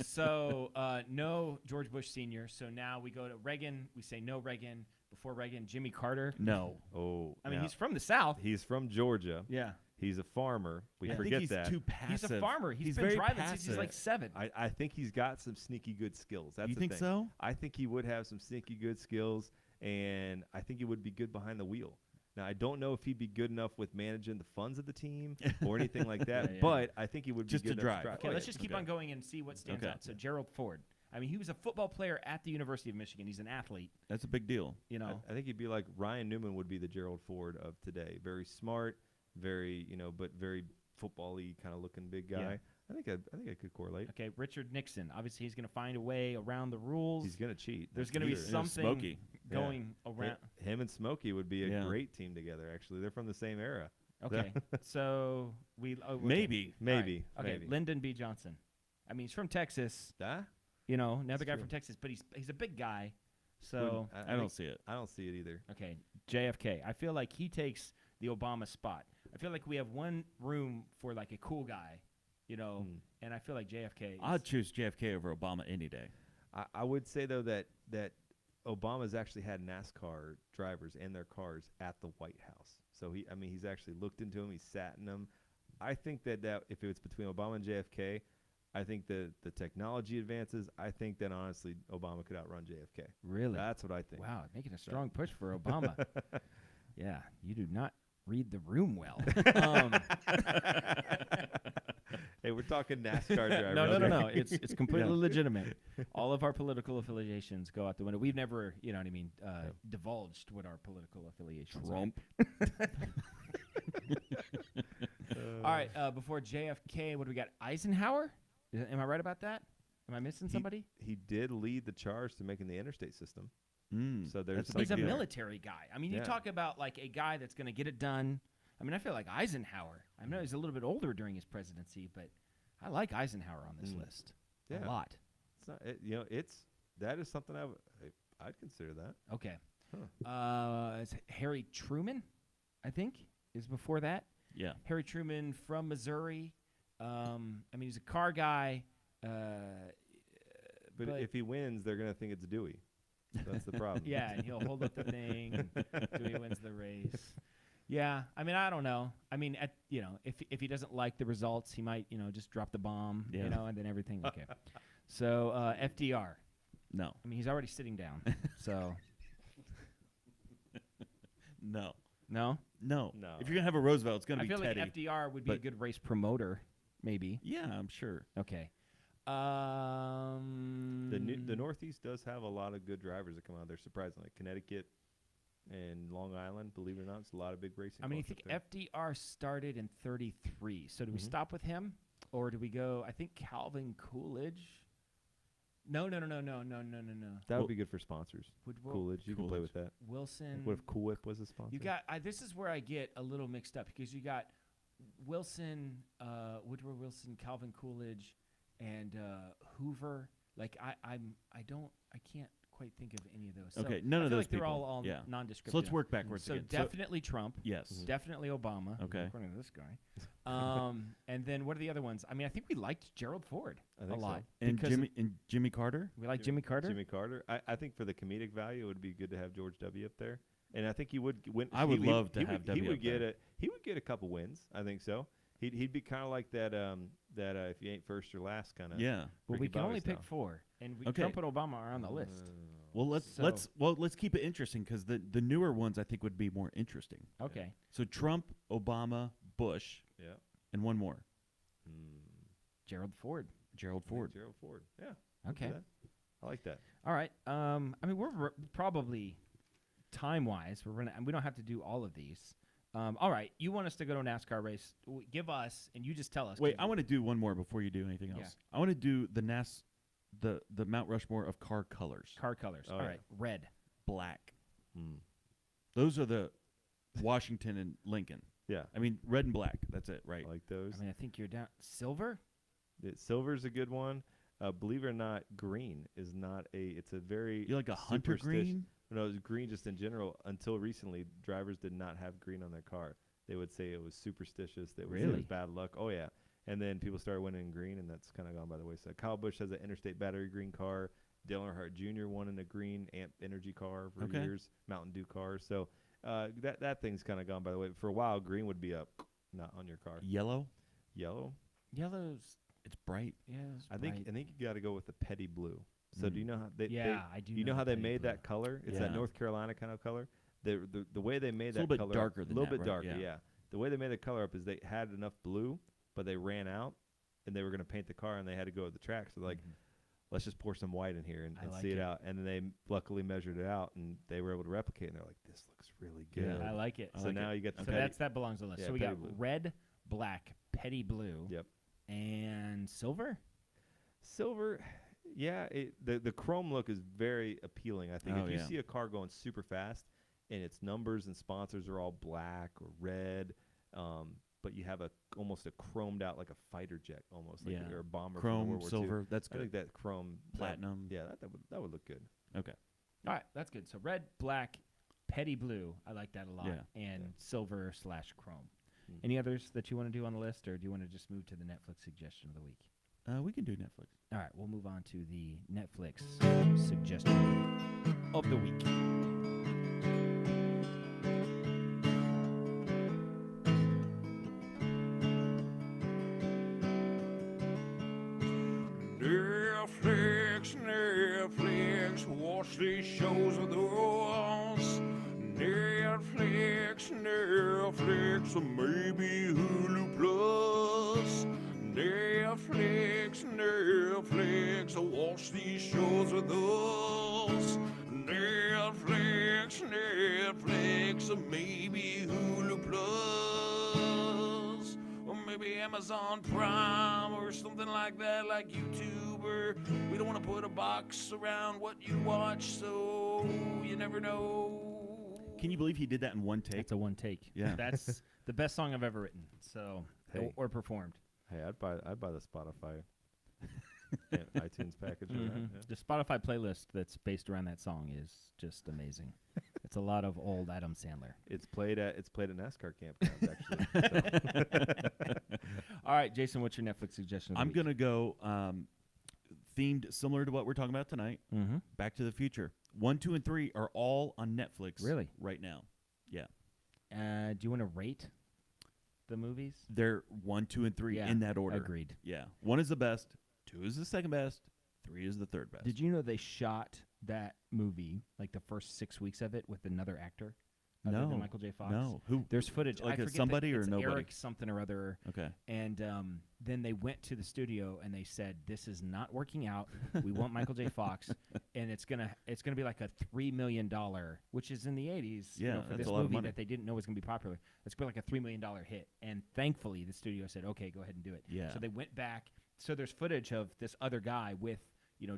So no George Bush Senior. So now we go to Reagan. We say no Reagan. Before Reagan, Jimmy Carter. No. Oh. I mean, he's from the South. He's from Georgia. Yeah. He's a farmer. We I forget think he's that. too passive. He's a farmer. He's been very driving passive. since he's like 7. I think he's got some sneaky good skills. That's you the think thing. so? I think he would have some sneaky good skills, and I think he would be good behind the wheel. Now, I don't know if he'd be good enough with managing the funds of the team or anything like that, but I think he would just be good to enough drive. Okay, let's just keep on going and see what stands out. So Gerald Ford. I mean, he was a football player at the University of Michigan. He's an athlete. That's a big deal. You know, I think he'd be like Ryan Newman would be the Gerald Ford of today. Very smart, very but very football-y kind of looking big guy. Yeah. I think I could correlate. Okay, Richard Nixon. Obviously, he's going to find a way around the rules. He's going to cheat. There's going to be something Smoky. going around. Him and Smoky would be a great team together. Actually, they're from the same era. Okay, so we maybe. Okay, Lyndon B. Johnson. I mean, he's from Texas. You know, another guy from Texas, but he's a big guy. So I don't see it. I don't see it either. Okay, JFK. I feel like he takes the Obama spot. I feel like we have one room for like a cool guy, you know, and I feel like JFK. I'd choose JFK over Obama any day. I would say though that Obama's actually had NASCAR drivers and their cars at the White House. So he's actually looked into them. He's sat in them. I think that if it was between Obama and JFK, I think the technology advances. I think that honestly, Obama could outrun JFK. Really? That's what I think. Wow, making a strong push for Obama. Yeah, you do not read the room well. Hey, we're talking NASCAR drivers. No. It's completely legitimate. All of our political affiliations go out the window. We've never, you know what I mean, divulged what our political affiliations Trump. All right, before JFK, what do we got? Eisenhower? Am I right about that? Am I missing somebody? He did lead the charge to making the interstate system. So he's a military guy. I mean, you talk about like a guy that's going to get it done. I mean, I feel like Eisenhower. I know he's a little bit older during his presidency, but I like Eisenhower on this list a lot. It's not, that is something I'd consider that. Okay. It's Harry Truman, I think, is before that. Yeah. Harry Truman from Missouri. I mean, he's a car guy. But if he wins, they're going to think it's Dewey. That's the problem. Yeah, and he'll hold up the thing. And Dewey wins the race. Yeah, I mean, I don't know. I mean, if he doesn't like the results, he might, just drop the bomb, and then everything. Okay. So FDR. No. I mean, he's already sitting down. So. No. No? No. If you're going to have a Roosevelt, it's going to be Teddy. I feel like FDR would be a good race promoter, maybe. Yeah, I'm sure. Okay. The Northeast does have a lot of good drivers that come out there, surprisingly. Connecticut and Long Island, believe it or not, it's a lot of big racing. I mean, you think FDR started in 33. So do we stop with him? Or do we go? I think Calvin Coolidge. No. That would be good for sponsors. Coolidge, you can play with that. Wilson. What if Cool Whip was a sponsor? You got. This is where I get a little mixed up because you got Wilson, Woodrow Wilson, Calvin Coolidge, and Hoover. Like I can't quite think of any of those. Okay, so none I of feel those like they're people. all Yeah. nondescriptive. So let's work backwards So again. definitely Trump. Yes. Definitely Obama. Okay. According to this guy. And then what are the other ones? I mean, I think we liked Gerald Ford I think a lot. And because Jimmy Carter. we like Jimmy Carter. Jimmy Carter. I think for the comedic value, it would be good to have George W. up there. And I think he would win. I would love to have He W would up get there. he would get a couple wins. I think so. He'd be kind of like that if you ain't first or last kind of. Yeah. But we Ricky can only Bobby pick style. 4, and Okay. Trump and Obama are on the list. Well, let's keep it interesting because the newer ones I think would be more interesting. Okay. So Trump, Obama, Bush, Yeah. and one more, Gerald Ford. Gerald I think Ford. Gerald Ford. Yeah. I'll do Okay. that. I like that. All right. I mean, we're probably time-wise, we don't have to do all of these. All right. You want us to go to a NASCAR race? Give us, and you just tell us. Wait, I want to do one more before you do anything else. Yeah. I want to do the Mount Rushmore of car colors. car colors. Oh, All yeah. right. Red. Black. Mm. Those are the Washington and Lincoln. Yeah. I mean, red and black. That's it, right? I like those. I mean, I think you're down. Silver. Silver's a good one. Believe it or not, green is not a. It's a very. You like a hunter superstitious- green? No, it was green just in general. Until recently, drivers did not have green on their car. They would say it was superstitious. They would say it Really? was bad luck. Oh yeah. And then people started winning in green, and that's kind of gone by the wayside. Kyle Busch has an Interstate battery green car. Dale Earnhardt Jr. won in a green Amp Energy car for Okay. years. Mountain Dew car. So that thing's kind of gone by the way. For a while, green would be up, not on your car. Yellow? Yellow. Yellow's. It's bright. Yeah. It's I think bright. you got to go with the petty blue. So do you know how they? Yeah, I do You know know how the they petty made blue. that color? It's Yeah. that North Carolina kind of color. The way they made It's a that little bit color darker than a little that, bit right? darker. Yeah. Yeah. The way they made the color up is they had enough blue, but they ran out, and they were going to paint the car, and they had to go to the track. So like, let's just pour some white in here and, I like see it it. out. And then they luckily measured it out, and they were able to replicate. And they're like, this looks really good. I like it. So now you get the So petty. that belongs on the list. Yeah, so we petty got blue. red, black, petty blue. Yep. And silver. Silver, yeah, the chrome look is very appealing. I think Oh, if you yeah. see a car going super fast and its numbers and sponsors are all black or red, but you have almost a chromed out like a fighter jet almost, like Yeah. or a bomber from Chrome, World War silver. II. That's I think good. that chrome Platinum. that would look good. Okay. All right, that's good. So red, black, petty blue. I like that a lot. Yeah. And silver/chrome. Mm. Any others that you want to do on the list, or do you want to just move to the Netflix suggestion of the week? We can do Netflix. All right, we'll move on to the Netflix suggestion of the week. Netflix, watch these shows of those. Netflix, or maybe Hulu Plus. Netflix, watch these shows with us. Netflix, or maybe Hulu Plus. Or maybe Amazon Prime or something like that, like YouTube. Or we don't want to put a box around what you watch, so you never know. Can you believe he did that in one take? It's a one take. Yeah. That's the best song I've ever written. So Hey. or performed. Hey, I'd buy the Spotify iTunes package. for that, yeah. The Spotify playlist that's based around that song is just amazing. It's a lot of old Adam Sandler. It's played at NASCAR campgrounds actually. All right, Jason, what's your Netflix suggestion? Of the I'm week? going to go themed similar to what we're talking about tonight. Mm-hmm. Back to the Future. 1, 2, and 3 are all on Netflix Really? right now. Yeah. Do you want to rate the movies? They're 1, 2, and 3 Yeah, in that order. agreed. Yeah. 1 is the best. 2 is the second best. 3 is the third best. Did you know they shot that movie, like the first 6 weeks of it, with another actor? other No. than Michael J. Fox. No. Who? There's footage. Like I a forget somebody or it's nobody? Eric something or other. Okay. And then they went to the studio and they said, "This is not working out. We want Michael J. Fox, and it's gonna be like a $3 million, which is in the 80s, Yeah, for that's this a lot of movie money. that they didn't know was gonna be popular. It's gonna be like a $3 million hit." And thankfully, the studio said, "Okay, go ahead and do it." Yeah. So they went back. So there's footage of this other guy with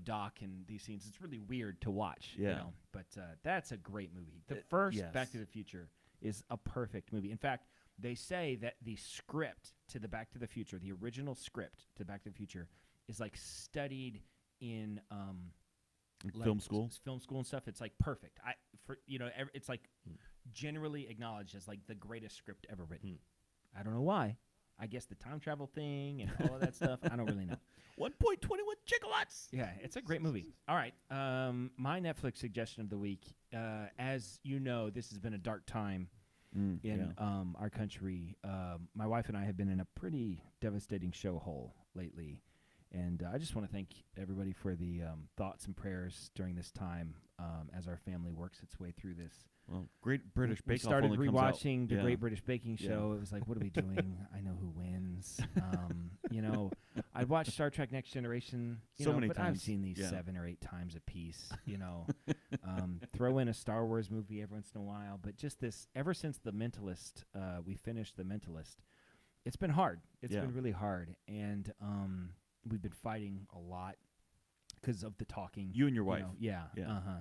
Doc and these scenes. It's really weird to watch. Yeah. But that's a great movie. The first yes. Back to the Future is a perfect movie. In fact, they say that the script to the Back to the Future, the original script to Back to the Future, is like studied in like film school? film school and stuff. It's like perfect. It's like generally acknowledged as like the greatest script ever written. I don't know why. I guess the time travel thing and all of that stuff. I don't really know. 1.21 gigawatts. Yeah, it's a great movie. All right, my Netflix suggestion of the week. As you know, this has been a dark time in our country. My wife and I have been in a pretty devastating show hole lately, and I just want to thank everybody for the thoughts and prayers during this time as our family works its way through this. Well, Great British We Bake Off started only comes out- rewatching the yeah. Great British Baking Yeah. Show. It was like, what are we doing? I know who wins. I'd watched Star Trek Next Generation. So many but I've times. seen these Yeah. 7 or 8 times a piece. Throw in a Star Wars movie every once in a while. But just this, ever since The Mentalist, we finished The Mentalist, it's been hard. It's Yeah. been really hard. And we've been fighting a lot because of the talking. You and your wife. Yeah. Yeah. Uh-huh.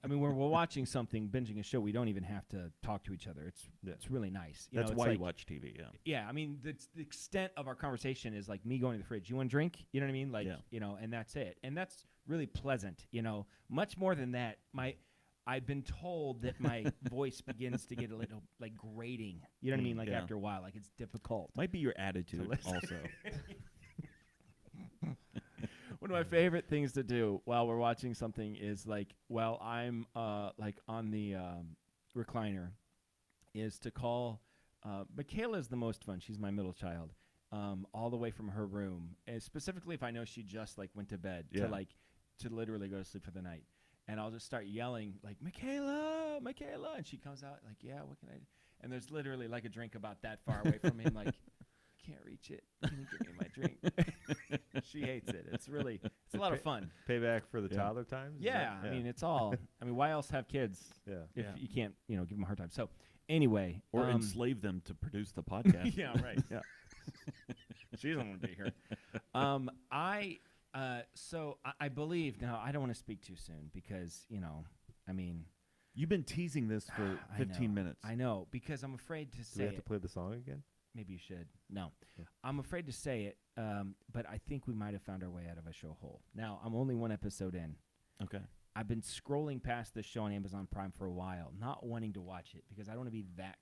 When we're watching something, binging a show, we don't even have to talk to each other. It's really nice. That's it's why like, you watch TV, yeah. Yeah, the extent of our conversation is like me going to the fridge. You want a drink? You know what I mean? Like, Yeah. And that's it. And that's really pleasant. Much more than that. I've been told that my voice begins to get a little like grating. You know what I mean? Like yeah. after a while, like it's difficult. Might be your attitude listen. also. One of my favorite things to do while we're watching something is like while I'm like on the recliner is to call Michaela's the most fun. She's my middle child. All the way from her room. And specifically if I know she just like went to bed Yeah. to literally go to sleep for the night. And I'll just start yelling like Michaela, Michaela, and she comes out like, yeah, what can I do? And there's literally like a drink about that far away from me. I'm like, can't reach it. Can you give me my drink? She hates it. It's a lot of fun. Payback for the Yeah. toddler times? Is Yeah, that- I mean, it's all. Why else have kids yeah. if Yeah. you can't, give them a hard time? So, anyway, Or enslave them to produce the podcast. yeah, right. Yeah, she doesn't want to be here. I believe now. I don't want to speak too soon because You've been teasing this for I 15 know. minutes. I know because I'm afraid to Do we say have to it. play the song again? Maybe you should. No, Yeah. I'm afraid to say it. But I think we might have found our way out of a show hole. Now I'm only 1 episode in. Okay. I've been scrolling past this show on Amazon Prime for a while, not wanting to watch it because I don't want to be that.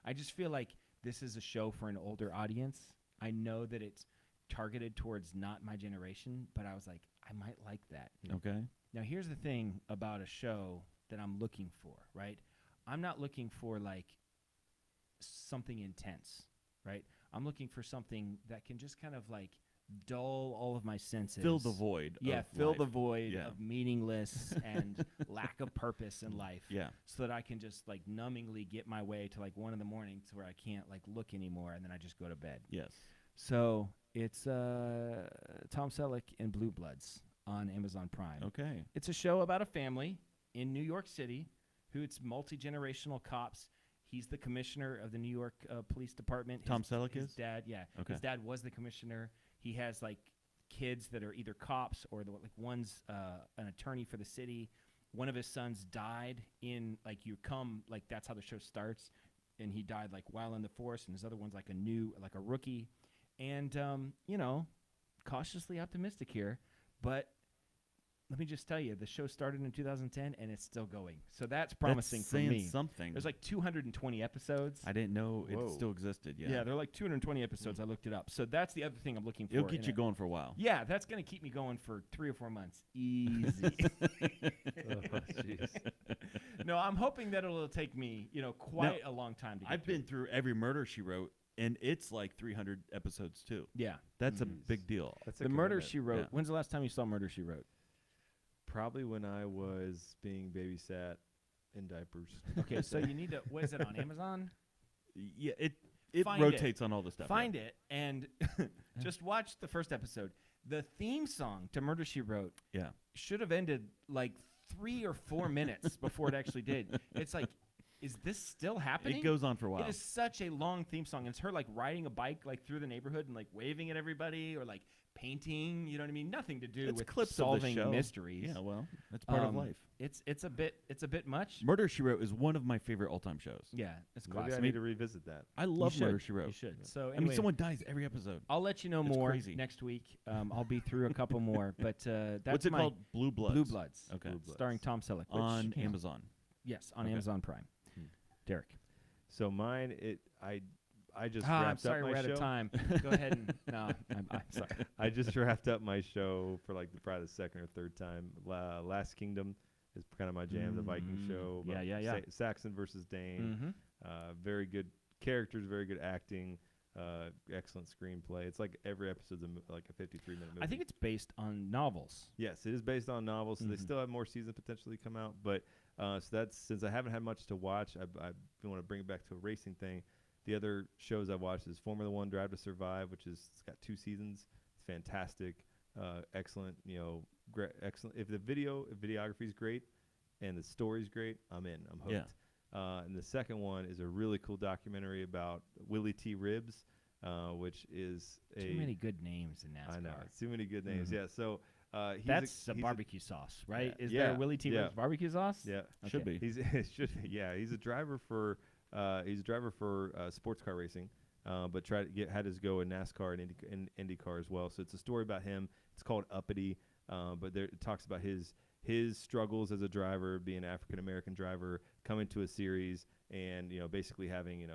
I just feel like this is a show for an older audience. I know that it's targeted towards not my generation, but I was like, I might like that. Okay. Now, here's the thing about a show that I'm looking for, right? I'm not looking for like something intense, right? I'm looking for something that can just kind of like dull all of my senses. Fill the void. Yeah, of fill life. the void Yeah. of meaningless and lack of purpose in life. Yeah. So that I can just like numbingly get my way to like 1 in the morning to where I can't like look anymore and then I just go to bed. Yes. So it's Tom Selleck in Blue Bloods on Amazon Prime. Okay. It's a show about a family in New York City who it's multi-generational cops. He's the commissioner of the New York Police Department. Tom Selleck his is? dad, yeah. Okay. His dad was the commissioner. He has like kids that are either cops or like one's an attorney for the city. One of his sons died in like that's how the show starts, and he died like while in the force, and his other one's like a rookie, and cautiously optimistic here, but let me just tell you, the show started in 2010 and it's still going, so that's promising That's for saying me. something. There's like 220 episodes. I didn't know Whoa. it still existed. Yeah. Yeah, there are like 220 episodes. I looked it up. So that's the other thing I'm looking for. It'll keep in you a- going for a while. Yeah, that's going to keep me going for 3 or 4 months. Easy. Oh, jeez. No, I'm hoping that it'll take me, quite a long time to get I've through. been through every Murder She Wrote, and it's like 300 episodes too. Yeah. That's a Jeez. big deal. That's a The Murder commitment. She Wrote. Yeah. When's the last time you saw Murder She Wrote? Probably when I was being babysat In diapers. Okay, so you need to. What is it on Amazon? Yeah, it Find rotates on all the stuff. Find it and just watch the first episode. The theme song to Murder, She Wrote Yeah. should have ended like 3 or 4 minutes before it actually did. It's like, is this still happening? It goes on for a while. It is such a long theme song. It's her like riding a bike like through the neighborhood and like waving at everybody or like painting. You know what I mean? Nothing to do It's with clips of the solving show. mysteries. Yeah, well, that's part of life. It's a bit much. Murder, She Wrote is one of my favorite all-time shows. Yeah, it's Maybe classic. I need to revisit that. I love You Murder, should. She Wrote. You should. So I anyway, mean, someone dies every episode. I'll let you know It's more crazy. next week. I'll be through a couple more, but that's What's it my called? Blue Bloods. Blue Bloods. Okay. Blue Bloods. Starring Tom Selleck. which, On you know, Amazon. Yes, on Okay. Amazon Prime. Derek. So mine, I just I'm wrapped sorry up my we're out show. of time. Go ahead and no, I'm sorry. I just wrapped up my show for like probably the second or third time. Last Kingdom is kind of my jam, the Viking show. Yeah, about yeah. Saxon versus Dane. Very good characters, very good acting, excellent screenplay. It's like every episode's like a 53-minute movie. I think it's based on novels. Yes, it is based on novels, so they still have more seasons potentially come out. But so that's, since I haven't had much to watch, I want to bring it back to a racing thing. The other shows I watched is Formula One Drive to Survive, which is, it's got 2 seasons. It's fantastic, excellent. Excellent. If videography is great, and the story's great, I'm in. I'm hooked. Yeah. And the second one is a really cool documentary about Willie T. Ribbs, which is Too many good names in NASCAR. I know, it's too many good names. Yeah, so That's a he's barbecue sauce, right? Yeah. Is there Yeah. a Willie T. Yeah. Ribbs barbecue sauce? Yeah, Should be. He's he's a driver for sports car racing, but had his go in NASCAR and IndyCar as well. So it's a story about him. It's called Uppity, but it talks about his struggles as a driver, being an African American driver, coming to a series, and basically having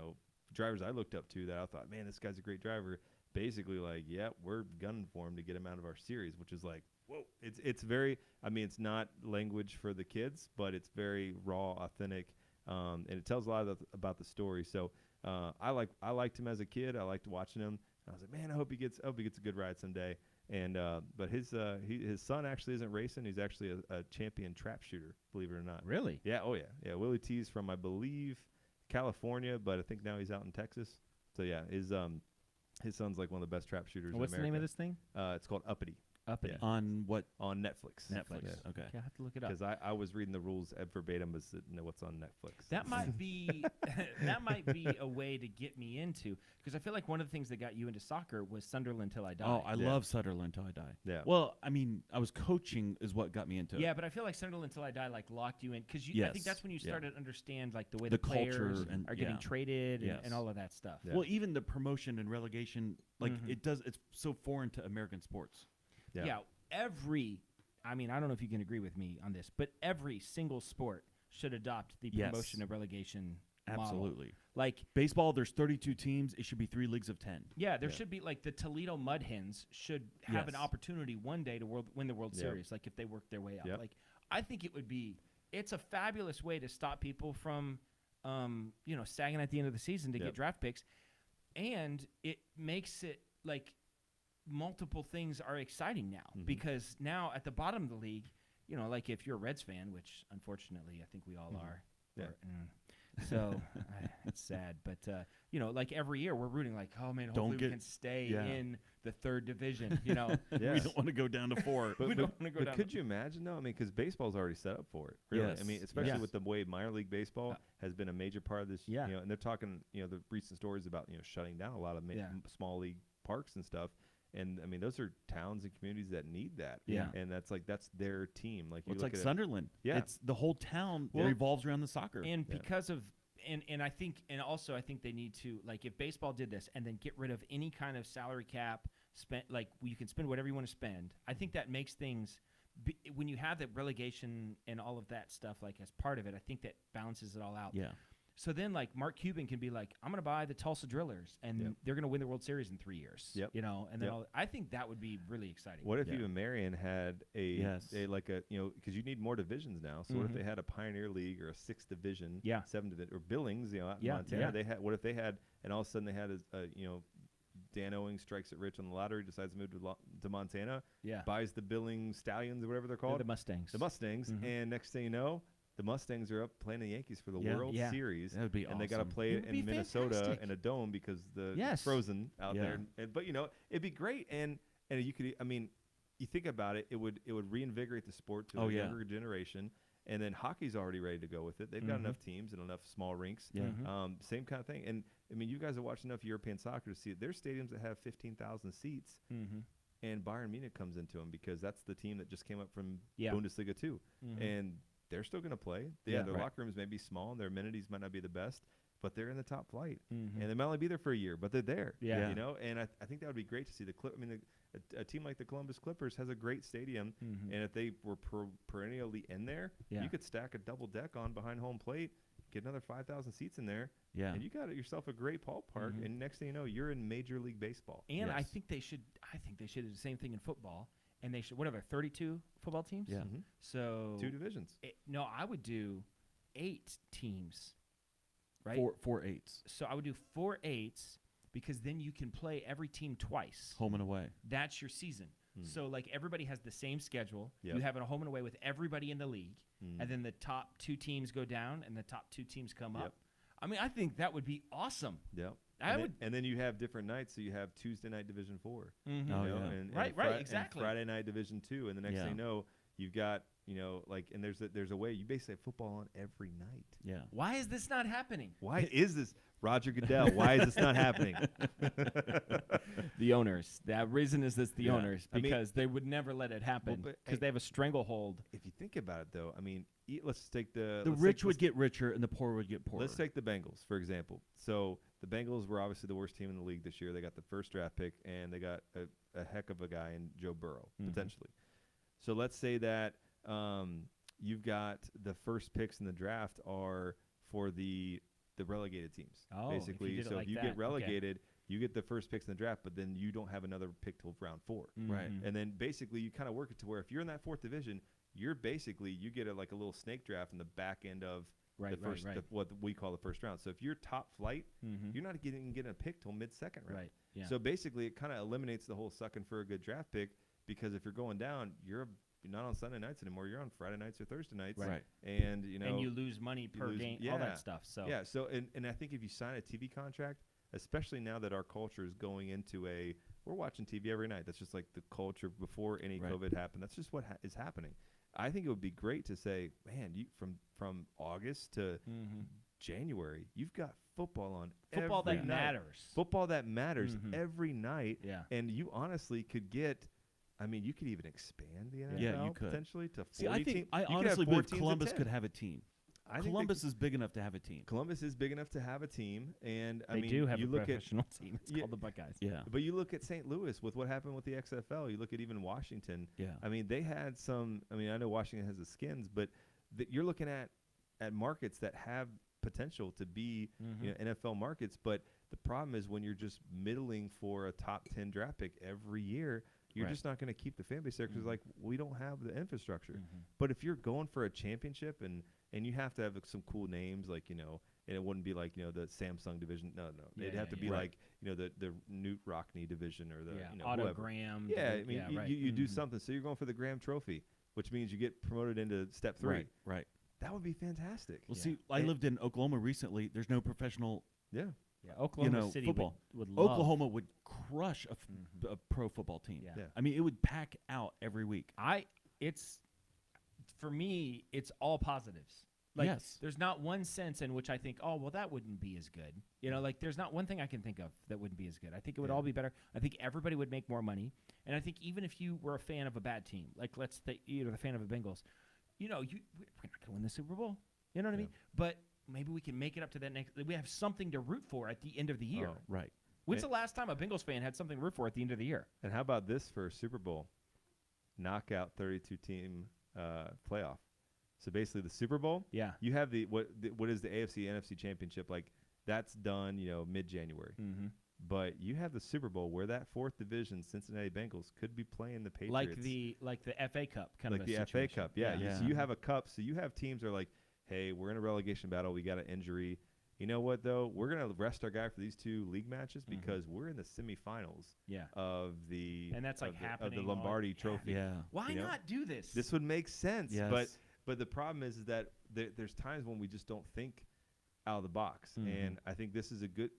drivers I looked up to that I thought, man, this guy's a great driver. Basically, like, yeah, we're gunning for him to get him out of our series, which is like, whoa. It's very, I mean, it's not language for the kids, but it's very raw, authentic. And it tells a lot about the story. So I liked him as a kid. I liked watching him. I was like, man, I hope he gets a good ride someday. And but his son actually isn't racing. He's actually a champion trap shooter, believe it or not. Really? Yeah. Oh yeah. Willie T's from, I believe, California, but I think now he's out in Texas. So yeah, his son's like one of the best trap shooters. What's in the name of America. this thing? It's called Uppity. Uppity. Yeah. On what? On Netflix. Netflix. Yeah. Okay. Okay, I have to look it up. Because I was reading the rules verbatim, but what's on Netflix. That might be a way to get me into, because I feel like one of the things that got you into soccer was Sunderland Till I Die. Oh, I Yeah. love Sunderland Till I Die. Yeah. Well, I mean, I was coaching is what got me into it. Yeah, but I feel like Sunderland Till I Die like locked you in, because I think Yes. that's when you Yeah. started to understand like the way The the players culture and- are getting yeah. traded Yes. and all of that stuff. Yeah. Well, even the promotion and relegation, like Mhm. it's so foreign to American sports. Yeah, I mean, I don't know if you can agree with me on this, but every single sport should adopt the Yes. promotion and relegation model. Absolutely. Like, Baseball, there's 32 teams. It should be 3 leagues of 10. yeah, there should be like the Toledo Mud Hens should have an Yes. opportunity one day to win the World Yep. Series, like if they work their way up. Yep. Like, I think it's a fabulous way to stop people from, sagging at the end of the season to Yep. get draft picks, and it makes it like multiple things are exciting now, because now at the bottom of the league, like if you're a Reds fan, which unfortunately I think we all are. Yeah. So it's sad, but like every year we're rooting like, oh man, hopefully we can stay yeah. in the 3rd division. Yeah. We don't want to go down to 4. We don't want to go But down. could you imagine though? I mean, because baseball's already set up for it. Really. Yes. I mean, especially Yes. with the way minor league baseball has been a major part of this. Yeah. And they're talking, the recent stories about shutting down a lot of small league parks and stuff. And I mean, those are towns and communities that need that. Yeah. And that's their team. Like you It's look like at Sunderland. Yeah. It's the whole town Well, revolves around the soccer. And because of and I think I think they need to, like, if baseball did this and then get rid of any kind of salary cap, like you can spend whatever you want to spend. I think that makes things when you have the relegation and all of that stuff like as part of it. I think that balances it all out. yeah. So then, like, Mark Cuban can be like, I'm going to buy the Tulsa Drillers, and they're going to win the World Series in 3 years. Yep. And then I think that would be really exciting. What if Yeah. even Marion had because you need more divisions now. So what if they had a Pioneer League or a 6th division, 7th division, or Billings, out in Montana? Yeah. What if they had, and all of a sudden they had Dan Owings strikes it rich on the lottery, decides to move to Montana, Yeah. buys the Billings Stallions or whatever they're They're called, the Mustangs. and next thing you know, the Mustangs are up playing the Yankees for the Yeah. World Yeah. Series. That would be and they got to awesome. play It it would be in Minnesota fantastic. in a dome because it's Yes. frozen out Yeah. there. But it'd be great, and you could. I mean, you think about it, it would reinvigorate the sport to Oh, a yeah. younger generation. And then hockey's already ready to go with it. They've got enough teams and enough small rinks. Yeah. Same kind of thing. And I mean, you guys have watched enough European soccer to see it. There's stadiums that have 15,000 seats, and Bayern Munich comes into them because that's the team that just came up from Yeah. Bundesliga 2. And they're still going to play. Yeah, Their right. locker rooms may be small, and their amenities might not be the best, but they're in the top flight. And they might only be there for a year, but they're there. Yeah. And I think that would be great to see the Clip. I mean, a team like the Columbus Clippers has a great stadium, and if they were perennially in there, Yeah. you could stack a double deck on behind home plate, get another 5,000 seats in there, Yeah. and you got yourself a great ballpark. And next thing you know, you're in Major League Baseball. And I Yes. think they should do the same thing in football. And they should, what are there, 32 football teams? Yeah. So 2 divisions. no, I would do 8 teams, right? 4 8s, So I would do 4 8s because then you can play every team twice. home and away. That's your season. So like everybody has the same schedule. Yep. You have a home and away with everybody in the league, and then the top 2 teams go down and the top 2 teams come Yep. up. I mean, I think that would be awesome. Yep. I and would- then, and then you have different nights. So you have Tuesday night Division 4. Oh, you yeah. know, and Right, exactly. And Friday night Division 2, and the next Yeah. thing you know, you've got and there's a way you basically have football on every night. Yeah. Why is this not happening? Why is this, Roger Goodell? Why is this not happening? The owners. The reason is the Yeah. owners I mean- because they would never let it happen but, because they have a stranglehold. If you think about it, though, I mean, let's take The let's rich take- would get richer and the poor would get poorer. Let's take the Bengals, for example. So the Bengals were obviously the worst team in the league this year. They got the first draft pick, and they got a heck of a guy in Joe Burrow, potentially. So let's say that you've got the first picks in the draft are for the relegated teams, Oh, if you basically. did it So like if you that, get okay. relegated, you get the first picks in the draft, but then you don't have another pick till round 4. Right. And then basically you kind of work it to where if you're in that 4th division, you get like a little snake draft in the back end of Right, the first, right. what we call the first round. So if you're top flight, you're not getting a pick till mid-second round. Right, yeah. So basically, it kind of eliminates the whole sucking for a good draft pick because if you're going down, you're not on Sunday nights anymore. You're on Friday nights or Thursday nights. Right. And and you lose money per game, all that stuff. So yeah. So and I think if you sign a TV contract, especially now that our culture is going into we're watching TV every night. That's just like the culture before any Right. COVID happened. That's just what is happening. I think it would be great to say, man, you from August to January, you've got football on football every that night. matters. Football that matters every night. Yeah. And you honestly could get. I mean, you could even expand the NFL Yeah, you could. potentially to 40 See, I think teams. I You could have honestly 4 believe teams of Columbus 10. could have a team. I think they Columbus is big enough to have a team. Columbus is big enough to have a team, and I They mean, do have you a look professional team. It's Yeah. called the Buckeyes. Yeah. But you look at St. Louis with what happened with the XFL. You look at even Washington. Yeah. I mean, they had some. I mean, I know Washington has the Skins, but you're looking at markets that have potential to be NFL markets. But the problem is when you're just middling for a top 10 draft pick every year, you're Right. just not going to keep the fan base there because like we don't have the infrastructure. But if you're going for a championship and you have to have some cool names like and it wouldn't be like the Samsung division. No, it'd have to be Right. like the Newt Rockney division or the Otto whoever. Graham. Yeah, I mean right. you do something. So you're going for the Graham Trophy, which means you get promoted into step 3. Right. That would be fantastic. Well, see, I lived in Oklahoma recently. There's no professional. Yeah. Yeah, Oklahoma City football. would love. Oklahoma would crush a pro football team. Yeah. Yeah. I mean, it would pack out every week. It's for me, it's all positives. Like, Yes. there's not one sense in which I think, oh, well, that wouldn't be as good. Like there's not one thing I can think of that wouldn't be as good. I think it would all be better. I think everybody would make more money. And I think even if you were a fan of a bad team, like let's say you're the fan of the Bengals, we're not going to win the Super Bowl. You know what I mean? But maybe we can make it up to that next. We have something to root for at the end of the year. Oh. Right. When's the last time a Bengals fan had something to root for at the end of the year? And how about this for Super Bowl? Knockout 32-team playoff. So basically the Super Bowl, Yeah. you have what is the AFC NFC championship, like that's done, mid-January. Mm-hmm. But you have the Super Bowl where that 4th division Cincinnati Bengals could be playing the Patriots. Like the FA Cup kind like of the a FA situation. Cup. Yeah. Yeah. So you have a cup. So you have teams that are like, hey, we're in a relegation battle. We got an injury. You know what, though? We're going to rest our guy for these 2 league matches because we're in the semifinals Yeah. of the And that's like of happening the Lombardi on- Trophy. Yeah. Why You know? not do this? This would make sense. Yes. But But the problem is that there's times when we just don't think out of the box. And I think this is a good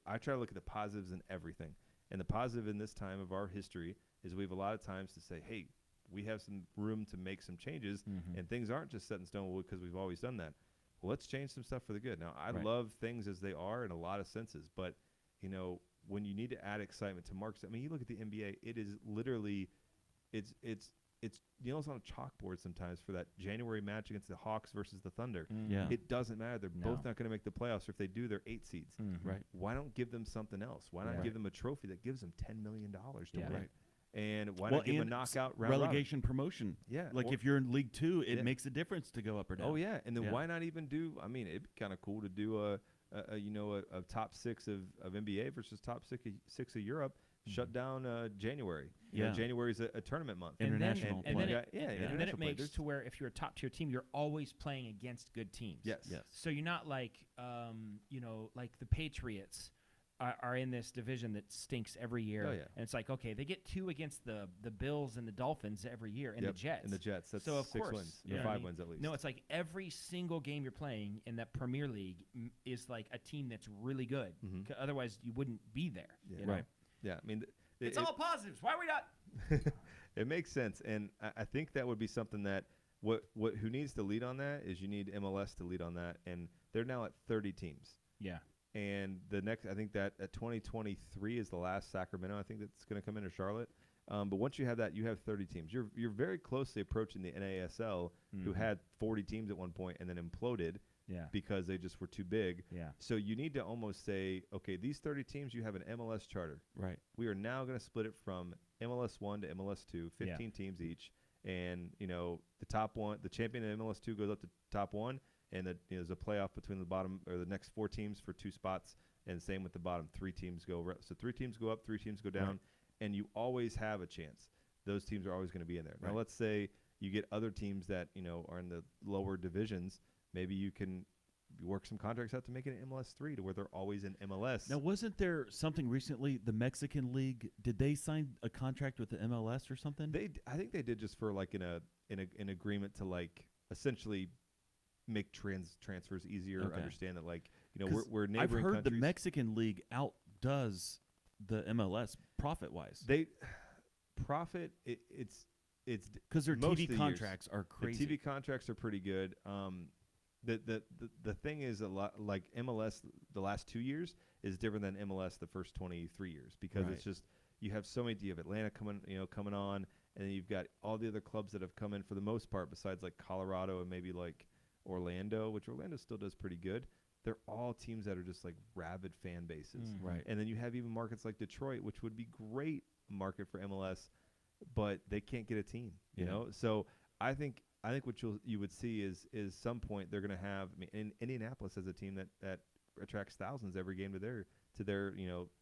I try to look at the positives in everything. And the positive in this time of our history is we have a lot of times to say, hey, we have some room to make some changes, and things aren't just set in stone because we've always done that. Well, let's change some stuff for the good. Now, I love things as they are in a lot of senses, but, you know, when you need to add excitement to marks, I mean, you look at the NBA, it is literally, it's nails on a chalkboard sometimes for that January match against the Hawks versus the Thunder. Yeah. It doesn't matter. They're both not going to make the playoffs. Or if they do, they're 8 seeds. Right. Why don't give them something else? Why not give them a trophy that gives them $10 million to win? Right. And why not give them a knockout round relegation promotion? Yeah. Like if you're in League 2, it makes a difference to go up or down. Oh, yeah. And then why not even do, I mean, it'd be kind of cool to do a top 6 of NBA versus top 6 of Europe. Shut down January. You know, January is a tournament month. International and then play. and then it makes to where if you're a top tier team, you're always playing against good teams. Yes. So you're not like, like the Patriots are in this division that stinks every year. Oh, yeah. And it's like, okay, they get 2 against the Bills and the Dolphins every year, and the Jets. And the Jets. That's so of 6 course, wins. you Or know what I 5 mean? wins at least. No, it's like every single game you're playing in that Premier League is like a team that's really good. Otherwise, you wouldn't be there. Yeah. You know? Right. Yeah. I mean, It's all positives. Why are we not? it makes sense. And I think that would be something that who needs to lead on that is you need MLS to lead on that. And they're now at 30 teams. Yeah. And the next, I think that at 2023 is the last Sacramento. I think that's going to come into Charlotte. But once you have that, you have 30 teams. You're very closely approaching the NASL, who had 40 teams at one point and then imploded because they just were too big. Yeah. So you need to almost say, okay, these 30 teams, you have an MLS charter. Right. We are now going to split it from MLS 1 to MLS 2, 15 teams each. And, the top one, the champion of MLS 2 goes up to top 1. And there's a playoff between the bottom or the next 4 teams for 2 spots, and same with the bottom 3 teams go. So 3 teams go up, 3 teams go down, and you always have a chance. Those teams are always going to be in there. Now, let's say you get other teams that are in the lower divisions. Maybe you can work some contracts out to make it an MLS 3 to where they're always in MLS. Now, wasn't there something recently? The Mexican League, did they sign a contract with the MLS or something? I think they did just for like an agreement to like essentially make transfers easier. Okay. Understand that we're neighboring I've heard countries. the Mexican League outdoes the MLS profit-wise. They profit. It's because their most TV of the contracts years. are crazy. The TV contracts are pretty good. The thing is a lot like MLS. The last 2 years is different than MLS the first 23 years because it's just you have so many. You have Atlanta coming on, and then you've got all the other clubs that have come in for the most part, besides like Colorado and maybe like Orlando, which Orlando still does pretty good. They're all teams that are just like rabid fan bases. Right. And then you have even markets like Detroit, which would be great market for MLS, but they can't get a team, you know? So I think what you would see is some point they're going to have, in Indianapolis as a team that attracts thousands every game to their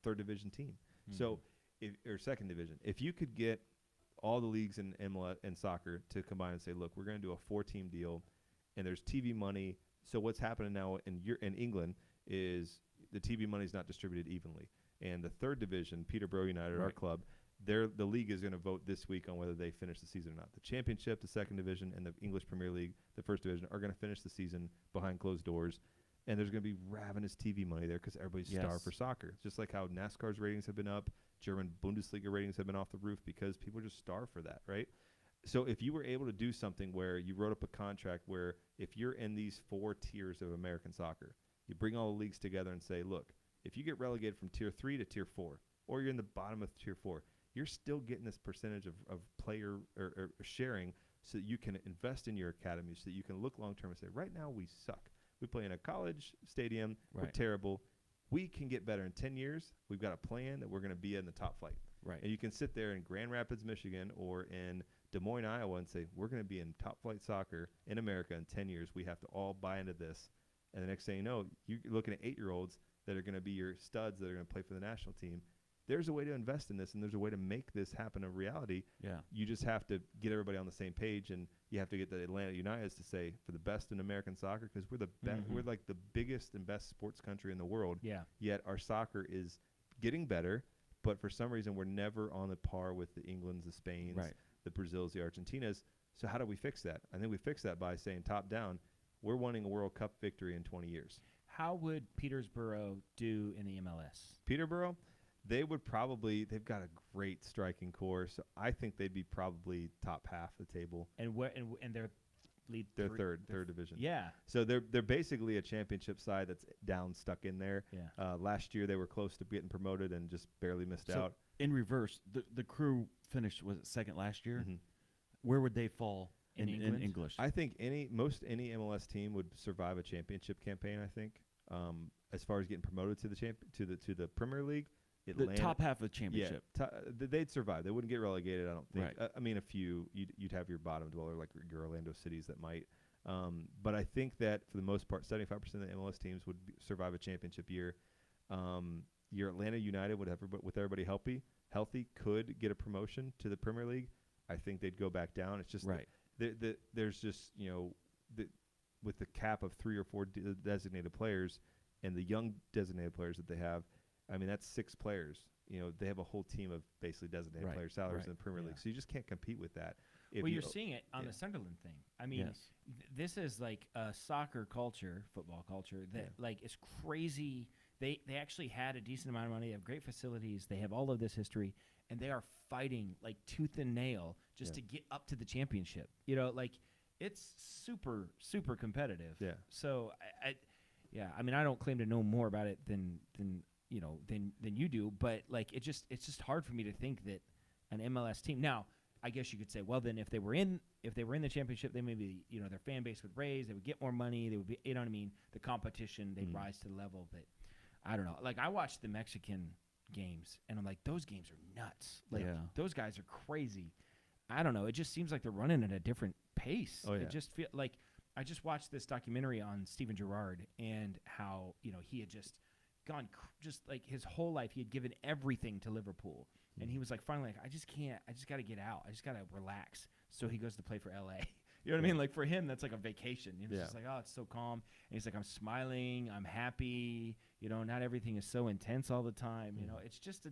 third division team. So or second division. If you could get all the leagues in MLS and soccer to combine and say, look, we're going to do a 4-team deal, and there's TV money. So what's happening now in England is the TV money is not distributed evenly. And the third division, Peterborough United, our club, the league is going to vote this week on whether they finish the season or not. The Championship, the second division, and the English Premier League, the first division, are going to finish the season behind closed doors. And there's going to be ravenous TV money there because everybody's starved for soccer. Just like how NASCAR's ratings have been up, German Bundesliga ratings have been off the roof because people are just starved for that, right? So if you were able to do something where you wrote up a contract where if you're in these 4 tiers of American soccer, you bring all the leagues together and say, look, if you get relegated from tier 3 to tier 4, or you're in the bottom of tier 4, you're still getting this percentage of player or sharing so that you can invest in your academy, so that you can look long-term and say, right now we suck. We play in a college stadium. We're terrible. We can get better in 10 years. We've got a plan that we're going to be in the top flight. Right. And you can sit there in Grand Rapids, Michigan, or in Des Moines, Iowa, and say, we're going to be in top flight soccer in America in 10 years. We have to all buy into this. And the next thing you know, you're looking at 8-year-olds that are going to be your studs that are going to play for the national team. There's a way to invest in this, and there's a way to make this happen in reality. Yeah. You just have to get everybody on the same page, and you have to get the Atlanta Uniteds to say, for the best in American soccer, because we're the we're like the biggest and best sports country in the world. Yeah. Yet our soccer is getting better, but for some reason we're never on the par with the Englands, the Spains, the Brazils, the Argentinas. So how do we fix that? I think we fix that by saying top down, we're wanting a World Cup victory in 20 years. How would Peterborough do in the MLS? Peterborough, they've got a great striking core, so I think they'd be probably top half the table. And they're lead They're three- third division. Yeah. So they're basically a championship side that's down, stuck in there. Yeah. Last year they were close to getting promoted and just barely missed So out. in reverse, the Crew finished, was it second last year? Mhm. Where would they fall In in England? English? I think any MLS team would survive a championship campaign. I think as far as getting promoted to the Premier League, the top half of the championship. they'd survive. They wouldn't get relegated. I don't think. Right. I mean, a few you'd have your bottom dweller like your Orlando cities that might. But I think that for the most part, 75% of the MLS teams would survive a championship year. Your Atlanta United would have, with everybody healthy, could get a promotion to the Premier League. I think they'd go back down. It's just Right. there's just with the cap of 3 or 4 designated players and the young designated players that they have, I mean that's 6 players. They have a whole team of basically designated Right, player salaries right, in the Premier League, so you just can't compete with that. If Well, you're seeing it on yeah. the Sunderland thing. I mean, Yes. this is like a soccer culture, football culture that like is crazy. They actually had a decent amount of money. They have great facilities. They have all of this history, and they are fighting like tooth and nail just to get up to the championship. Like it's super competitive. Yeah. So I mean, I don't claim to know more about it than you do, but like it's just hard for me to think that an MLS team now. I guess you could say, well, then if they were in the championship, they maybe their fan base would raise, they would get more money, they would be, you know what I mean, the competition, they'd rise to the level. But I don't know. Like I watched the Mexican games, and I'm like, those games are nuts. Like those guys are crazy. I don't know. It just seems like they're running at a different pace. Oh, yeah. It just feel like I just watched this documentary on Steven Gerrard and how he had just gone just like his whole life he had given everything to Liverpool. And he was like, finally, like, I just got to get out. I just got to relax. So he goes to play for LA. You know what I mean? Like for him, that's like a vacation. He's just like, oh, it's so calm. And he's like, I'm smiling. I'm happy. Not everything is so intense all the time. It's just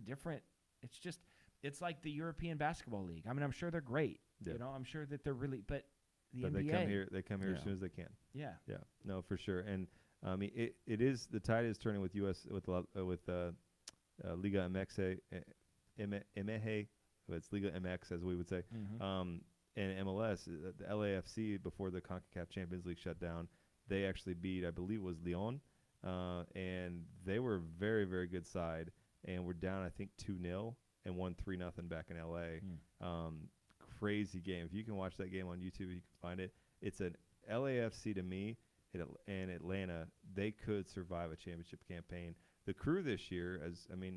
it's like the European Basketball League. I mean, I'm sure they're great. Yeah. I'm sure that they're really, but the But NBA. they come here as soon as they can. Yeah. Yeah, no, for sure. And I mean, it is the tide is turning with Liga MX, MX, it's Liga MX as we would say, and MLS. The LAFC before the CONCACAF Champions League shut down, they actually beat, I believe it was Lyon, and they were a very very good side, and were down I think 2-0 and won 3-0 back in LA. Crazy game. If you can watch that game on YouTube, you can find it. It's an LAFC to me. And Atlanta, they could survive a championship campaign. The Crew this year,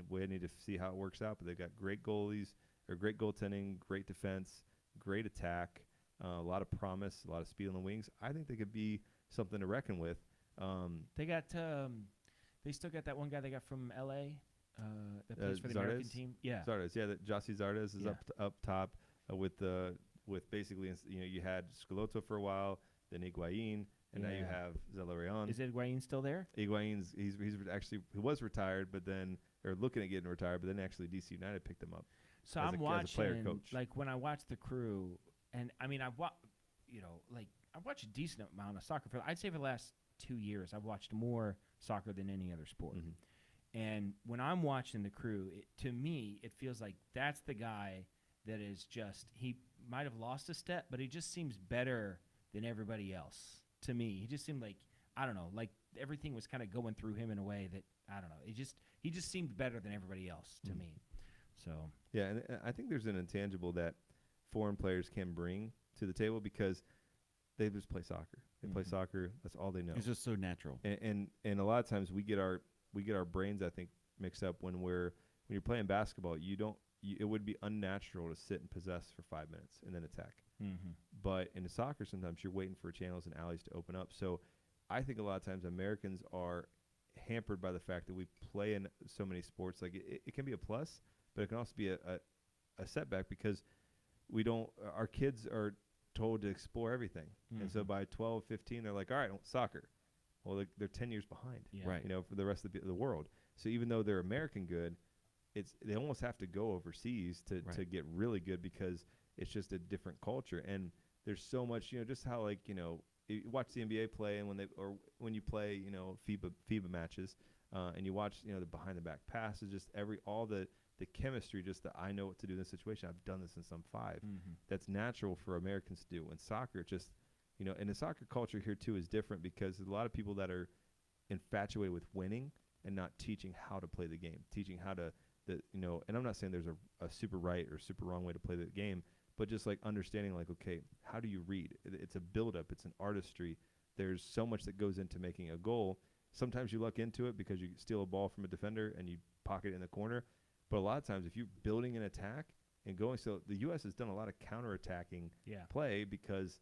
we need to see how it works out, but they've got great goalies, or great goaltending, great defense, great attack, a lot of promise, a lot of speed on the wings. I think they could be something to reckon with. They got they still got that one guy they got from LA that plays for the American team. Yeah. Zardes, that Jossie Zardes is up top with basically you had Schelotto for a while, then Higuain. And now you have Zelarayan. Is Higuain still there? Higuain's he was retired, but then looking at getting retired, but then actually DC United picked him up. So as I'm a watching player coach. like when I watch the Crew, and I mean I've watched a decent amount of soccer I'd say for the last 2 years I've watched more soccer than any other sport. And when I'm watching the Crew, to me it feels like that's the guy that is just he might have lost a step, but he just seems better than everybody else. To me, he just seemed like, I don't know, like everything was kind of going through him in a way that, I don't know, he just seemed better than everybody else to me. So yeah, and I think there's an intangible that foreign players can bring to the table because they just play soccer. They play soccer. That's all they know. It's just so natural. And a lot of times we get our brains, I think, mixed up when you're playing basketball. It would be unnatural to sit and possess for 5 minutes and then attack. But in soccer, sometimes you're waiting for channels and alleys to open up. So I think a lot of times Americans are hampered by the fact that we play in so many sports. Like it can be a plus, but it can also be a setback because our kids are told to explore everything. And so by 12, 15, they're like, all right, soccer. Well, they're 10 years behind, Right. For the rest of the world. So even though they're American good, they almost have to go overseas to get really good because it's just a different culture. And there's so much, just how like, you watch the NBA play, and when you play, FIBA matches, and you watch, the behind the back passes, just all the chemistry, just that I know what to do in this situation. I've done this since I'm 5. That's natural for Americans to do. In soccer, just, and the soccer culture here too is different, because there's a lot of people that are infatuated with winning and not teaching how to play the game, teaching how to, and I'm not saying there's a super right or super wrong way to play the game, but just like understanding, like, okay, how do you read? It's a build-up. It's an artistry. There's so much that goes into making a goal. Sometimes you luck into it because you steal a ball from a defender and you pocket it in the corner. But a lot of times, if you're building an attack and going, so the U.S. has done a lot of counterattacking play, because,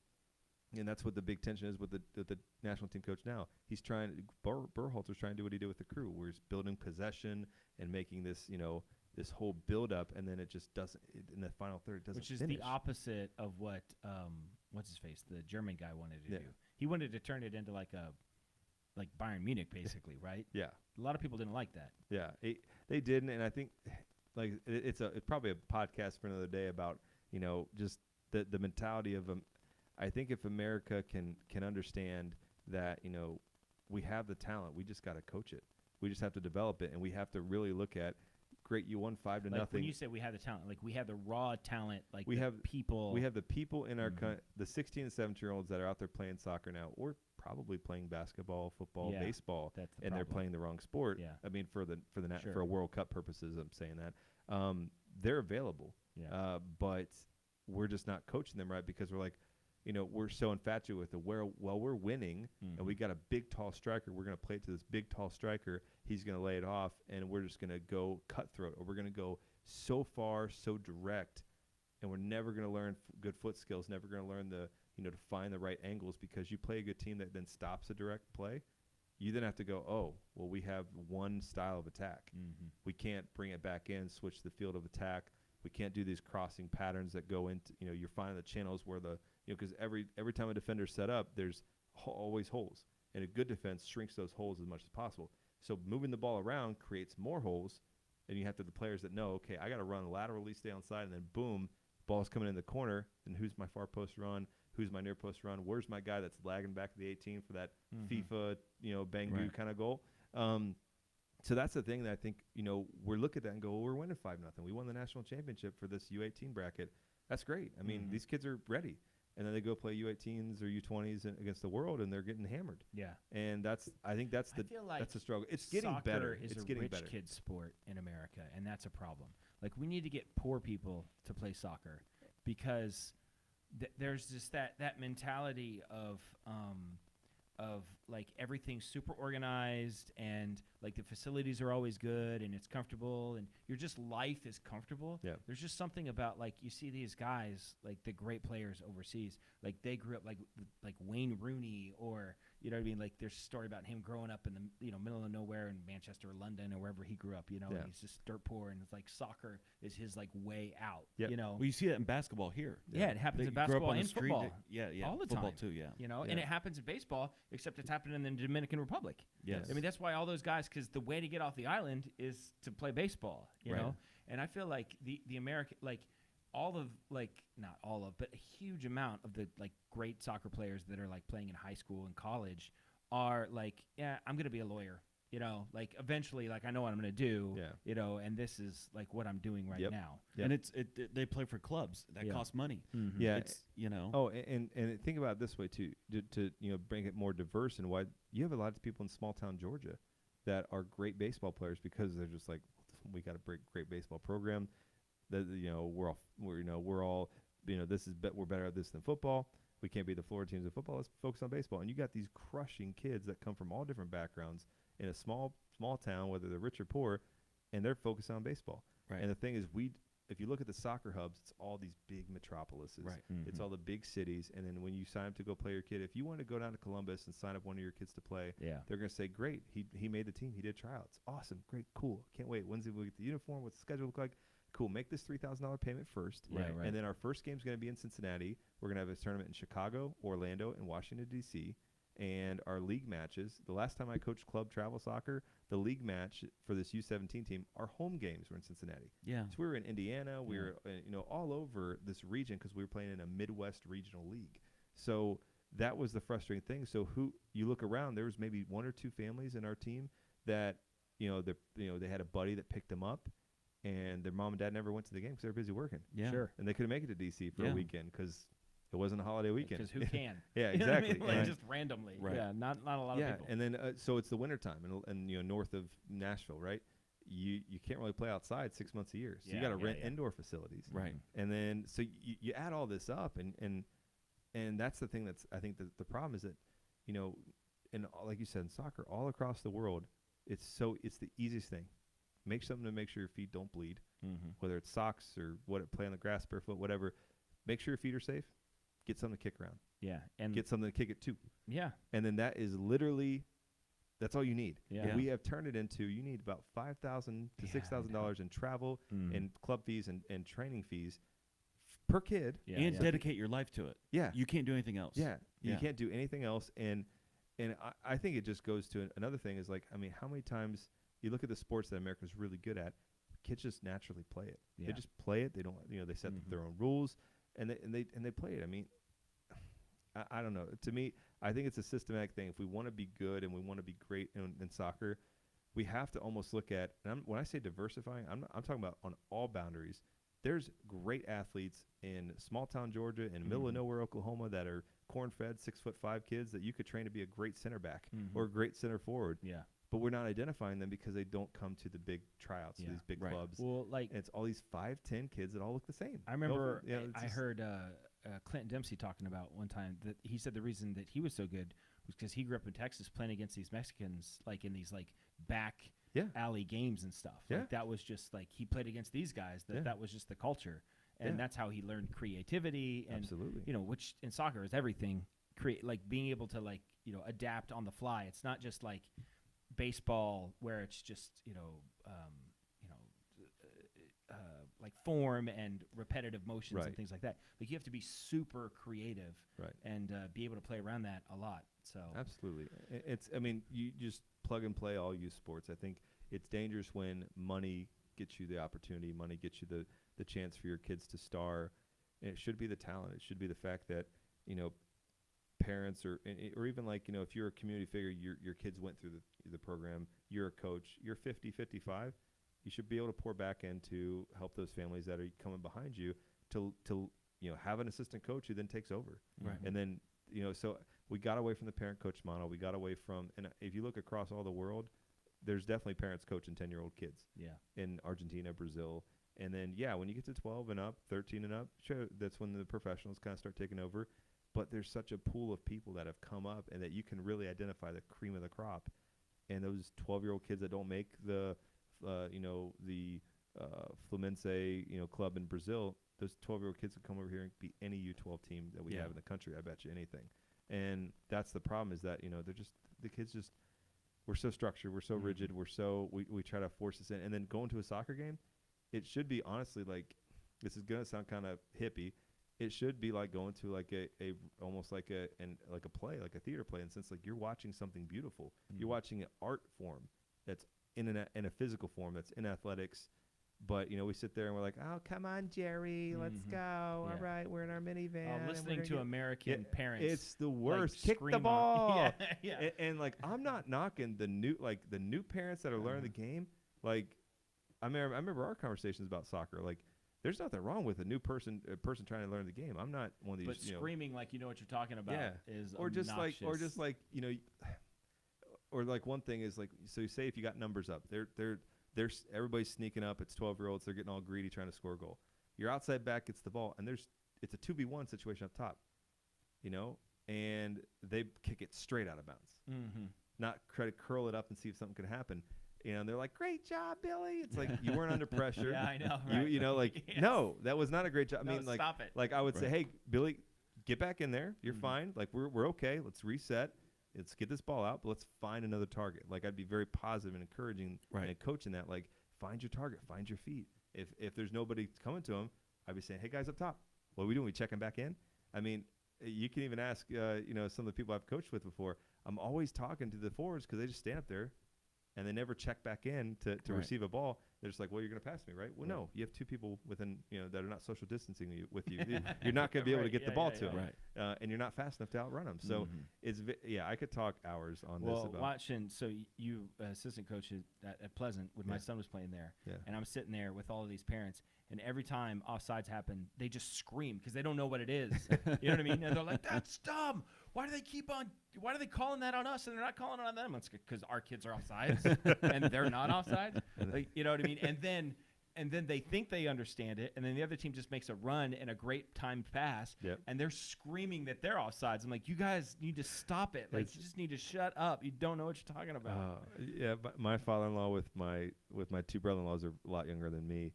and that's what the big tension is with the national team coach now. He's trying, Berhalter's trying to do what he did with the Crew, where he's building possession and making this, this whole build-up, and then it just doesn't, in the final third, it doesn't Which is finish. the opposite of what, what's his face, the German guy wanted to do. He wanted to turn it into like Bayern Munich, basically, right? Yeah. A lot of people didn't like that. Yeah, they didn't, and I think, like, it's probably a podcast for another day about, just the mentality of them. I think if America can understand that, we have the talent, we just got to coach it. We just have to develop it, and we have to really look at, great, you won 5-0. When you say we have the talent, like we have the raw talent, like we have people. We have the people in our the 16 and 17-year-olds that are out there playing soccer now, or probably playing basketball, football, baseball, and they're playing the wrong sport. Yeah. I mean, for a World Cup purposes, I'm saying that they're available. Yeah. But we're just not coaching them right, because we're like, we're so infatuated with we're winning, and we got a big, tall striker. We're going to play it to this big, tall striker. He's going to lay it off, and we're just going to go cutthroat, or we're going to go so far, so direct, and we're never going to learn good foot skills, never going to learn to find the right angles, because you play a good team that then stops a direct play. You then have to go, oh, well, we have one style of attack. We can't bring it back in, switch the field of attack. We can't do these crossing patterns that go into, you're finding the channels where because every time a defender's set up, there's always holes. And a good defense shrinks those holes as much as possible. So moving the ball around creates more holes, and you have to have the players that know, okay, I got to run laterally, stay on side, and then boom, ball's coming in the corner, and who's my far post run? Who's my near post run? Where's my guy that's lagging back to the 18 for that FIFA, bang kind of goal? So that's the thing that I think, we're looking at that and go, well, we're winning 5-0. We won the national championship for this U18 bracket. That's great. I mean, these kids are ready. And then they go play U18s or U20s against the world, and they're getting hammered. Yeah. And I think that's the struggle. It's getting better. It's getting rich better. kid sport in America, and that's a problem. Like, we need to get poor people to play soccer, because there's just that mentality of like everything's super organized, and like the facilities are always good, and it's comfortable, and life is comfortable. Yeah. There's just something about, like, you see these guys, like the great players overseas, like they grew up like Wayne Rooney, or you know what I mean, like there's a story about him growing up in the middle of nowhere in Manchester or London or wherever he grew up, and he's just dirt poor, and it's like soccer is his like way out. Yep. Well, you see that in basketball here. Yeah, it happens in They grow up basketball on the and street. football. Yeah, all the football time. too. Yeah, And it happens in baseball, except it's happening in the Dominican Republic. Yes. I mean, that's why all those guys, because the way to get off the island is to play baseball, you know? And I feel like the American, like all of, like not all of, but a huge amount of the like great soccer players that are like playing in high school and college are like, yeah, I'm going to be a lawyer, like eventually, like I know what I'm going to do, and this is like what I'm doing right now. And they play for clubs that cost money. Yeah, it's Oh, and think about it this way too, to bring it more diverse, and why you have a lot of people in small town Georgia that are great baseball players, because they're just like, we got a great baseball program. That we're all we're better at this than football. We can't be the Florida teams in football. Let's focus on baseball. And you got these crushing kids that come from all different backgrounds in a small town, whether they're rich or poor, and they're focused on baseball. Right. And the thing is, if you look at the soccer hubs, it's all these big metropolises. Right. It's all the big cities. And then when you sign up to go play your kid, if you want to go down to Columbus and sign up one of your kids to play, they're going to say, great, he made the team. He did tryouts. Awesome. Great. Cool. Can't wait. When's we get the uniform? What's the schedule look like? Cool. Make this $3,000 payment first. Right. And then our first game's going to be in Cincinnati. We're going to have a tournament in Chicago, Orlando, and Washington, D.C. And our league matches, the last time I coached club travel soccer, the league match for this U17 team, our home games were in Cincinnati. Yeah. So we were in Indiana. We were, all over this region because we were playing in a Midwest regional league. So that was the frustrating thing. So you look around, there was maybe 1 or 2 families in our team that, they had a buddy that picked them up, and their mom and dad never went to the game because they were busy working. Yeah. Sure. And they couldn't make it to DC for a weekend because it wasn't a holiday weekend. Because who can? Yeah, You know what I exactly. mean? Like, Right. just randomly. Right. Yeah, not a lot of people. And then so it's the wintertime and north of Nashville, right? You can't really play outside 6 months a year, so you got to rent indoor facilities, Right. And then so you add all this up, and that's the thing that's I think the problem is that and like you said in soccer all across the world, it's the easiest thing. Make something to make sure your feet don't bleed, whether it's socks or play on the grass barefoot, whatever. Make sure your feet are safe. Get something to kick around. Yeah, and Get something to kick it to. yeah, And then that is literally, that's all you need. Yeah. We have turned it into, you need about $5,000 to $6,000 in travel and club fees and training fees per kid. Yeah, And yeah. dedicate your life to it. Yeah. You can't do anything else. Yeah. You Yeah. can't do anything else. And I think it just goes to another thing is like, I mean, how many times you look at the sports that America's really good at, kids just naturally play it. Yeah. They just play it. They don't, they set their own rules and they play it. I mean, I don't know. To me, I think it's a systematic thing. If we want to be good and we want to be great in soccer, we have to almost look at, and when I say diversifying, I'm talking about on all boundaries. There's great athletes in small town Georgia and middle of nowhere Oklahoma that are corn-fed 6'5" kids that you could train to be a great center back or a great center forward. yeah. But we're not identifying them because they don't come to the big tryouts, to these big Right. clubs. Well, like And it's all these 5'10" kids that all look the same. I remember, It's I just- heard Clinton Dempsey talking about one time that he said the reason that he was so good was because he grew up in Texas playing against these Mexicans, like in these like back alley games and stuff. Yeah. Like that was just like he played against these guys. That was just the culture, and Yeah. that's how he learned creativity. And Absolutely. which in soccer is everything. Like being able to adapt on the fly. It's not just like baseball where it's just like form and repetitive motions Right. and things like that. Like you have to be super creative, Right. and be able to play around that a lot. So Absolutely. I mean, you just plug and play all youth sports. I think it's dangerous when money gets you the opportunity, money gets you the chance for your kids to star. And it should be the talent. It should be the fact that, parents or even like, if you're a community figure, your kids went through the program, you're a coach, you're 50, 55, you should be able to pour back in to help those families that are coming behind you to have an assistant coach who then takes over. Right. And then, so we got away from the parent-coach model. We got away from, and if you look across all the world, there's definitely parents coaching 10-year-old kids in Argentina, Brazil. And then, when you get to 12 and up, 13 and up, sure, that's when the professionals kind of start taking over. But there's such a pool of people that have come up and that you can really identify the cream of the crop. And those 12-year-old kids that don't make the Fluminense, club in Brazil, those 12-year-old kids can come over here and beat any U12 team that we have in the country. I bet you anything. And that's the problem is that, they're just, the kids just, we're so structured, we're so rigid, we try to force this in. And then going to a soccer game, it should be honestly like, this is going to sound kind of hippie. It should be like going to like a almost like a play, like a theater play, in the sense like you're watching something beautiful. You're watching an art form that's in a physical form that's in athletics. But we sit there and we're like, oh, come on, Jerry, let's go. All right, we're in our minivan. and we're listening gonna to get-" American parents, It's the worst. Kick the scream on- ball. Yeah. And like I'm not knocking the new parents that are learning the game. Like I remember our conversations about soccer. Like there's nothing wrong with a person trying to learn the game. I'm not one of these. But screaming like you know what you're talking about is or just obnoxious. like or like one thing is like, so you say if you got numbers up, there's everybody's sneaking up. It's 12-year-olds. They're getting all greedy trying to score a goal. Your outside back gets the ball, and it's a 2v1 situation up top, and they kick it straight out of bounds. Not try to curl it up and see if something can happen. And they're like, great job, Billy. It's like you weren't under pressure. Yeah, I know. Right? Yes. No, that was not a great job. I mean, like, stop it. like I would say, hey, Billy, get back in there. You're fine. Like we're okay. Let's reset. Let's get this ball out, but let's find another target. Like I'd be very positive and encouraging and coaching that. Like find your target, find your feet. If there's nobody coming to him, I'd be saying, hey guys up top, what are we doing? We checking back in? I mean, you can even ask, some of the people I've coached with before. I'm always talking to the forwards because they just stand up there and they never check back in to Right. receive a ball. They're just like, well, you're going to pass me, right? Well, no, you have two people within, that are not social distancing with you. You're not going to be able to Right, get the yeah, ball yeah, to yeah. them, and you're not fast enough to outrun them. So I could talk hours on this about. Watching, so you assistant coach at Pleasant when my son was playing there, and I'm sitting there with all of these parents, and every time offsides happen, they just scream because they don't know what it is. You know what I mean? And they're like, "That's dumb. Why do they calling that on us and they're not calling it on them?" It's because our kids are offsides and they're not offsides. Like, you know what I mean? And then they think they understand it, and then the other team just makes a run and a great timed pass, and they're screaming that they're offsides. I'm like, you guys need to stop it. Like, you just need to shut up. You don't know what you're talking about. But my father-in-law with my two brother-in-laws are a lot younger than me.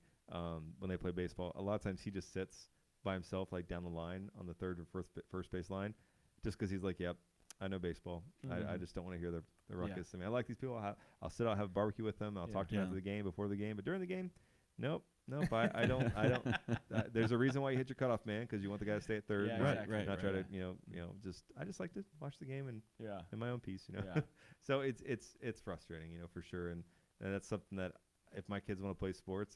When they play baseball, a lot of times he just sits by himself, like down the line on the third or first base line, just because he's like, yep, I know baseball. I just don't want to hear the ruckus. I mean, I like these people. I'll sit out, have a barbecue with them. I'll talk to them after the game, before the game, but during the game, nope. I don't. There's a reason why you hit your cutoff man, because you want the guy to stay at third, not try to, I just like to watch the game and in my own peace, So it's frustrating, for sure, and that's something that if my kids want to play sports,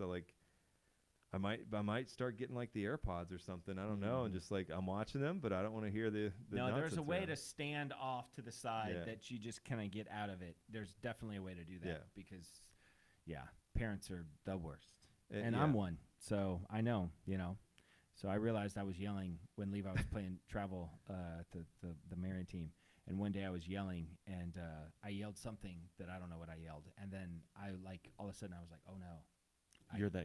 I might start getting like the AirPods or something. I don't know, and just like I'm watching them, but I don't want to hear the No, there's a nonsense way around. to stand off to the side that you just kind of get out of it. There's definitely a way to do that because, parents are the worst. And I'm one, so I know, So I realized I was yelling when Levi was playing travel at the Marion team. And one day I was yelling, and I yelled something that I don't know what I yelled. And then all of a sudden I was like, oh, no. You're that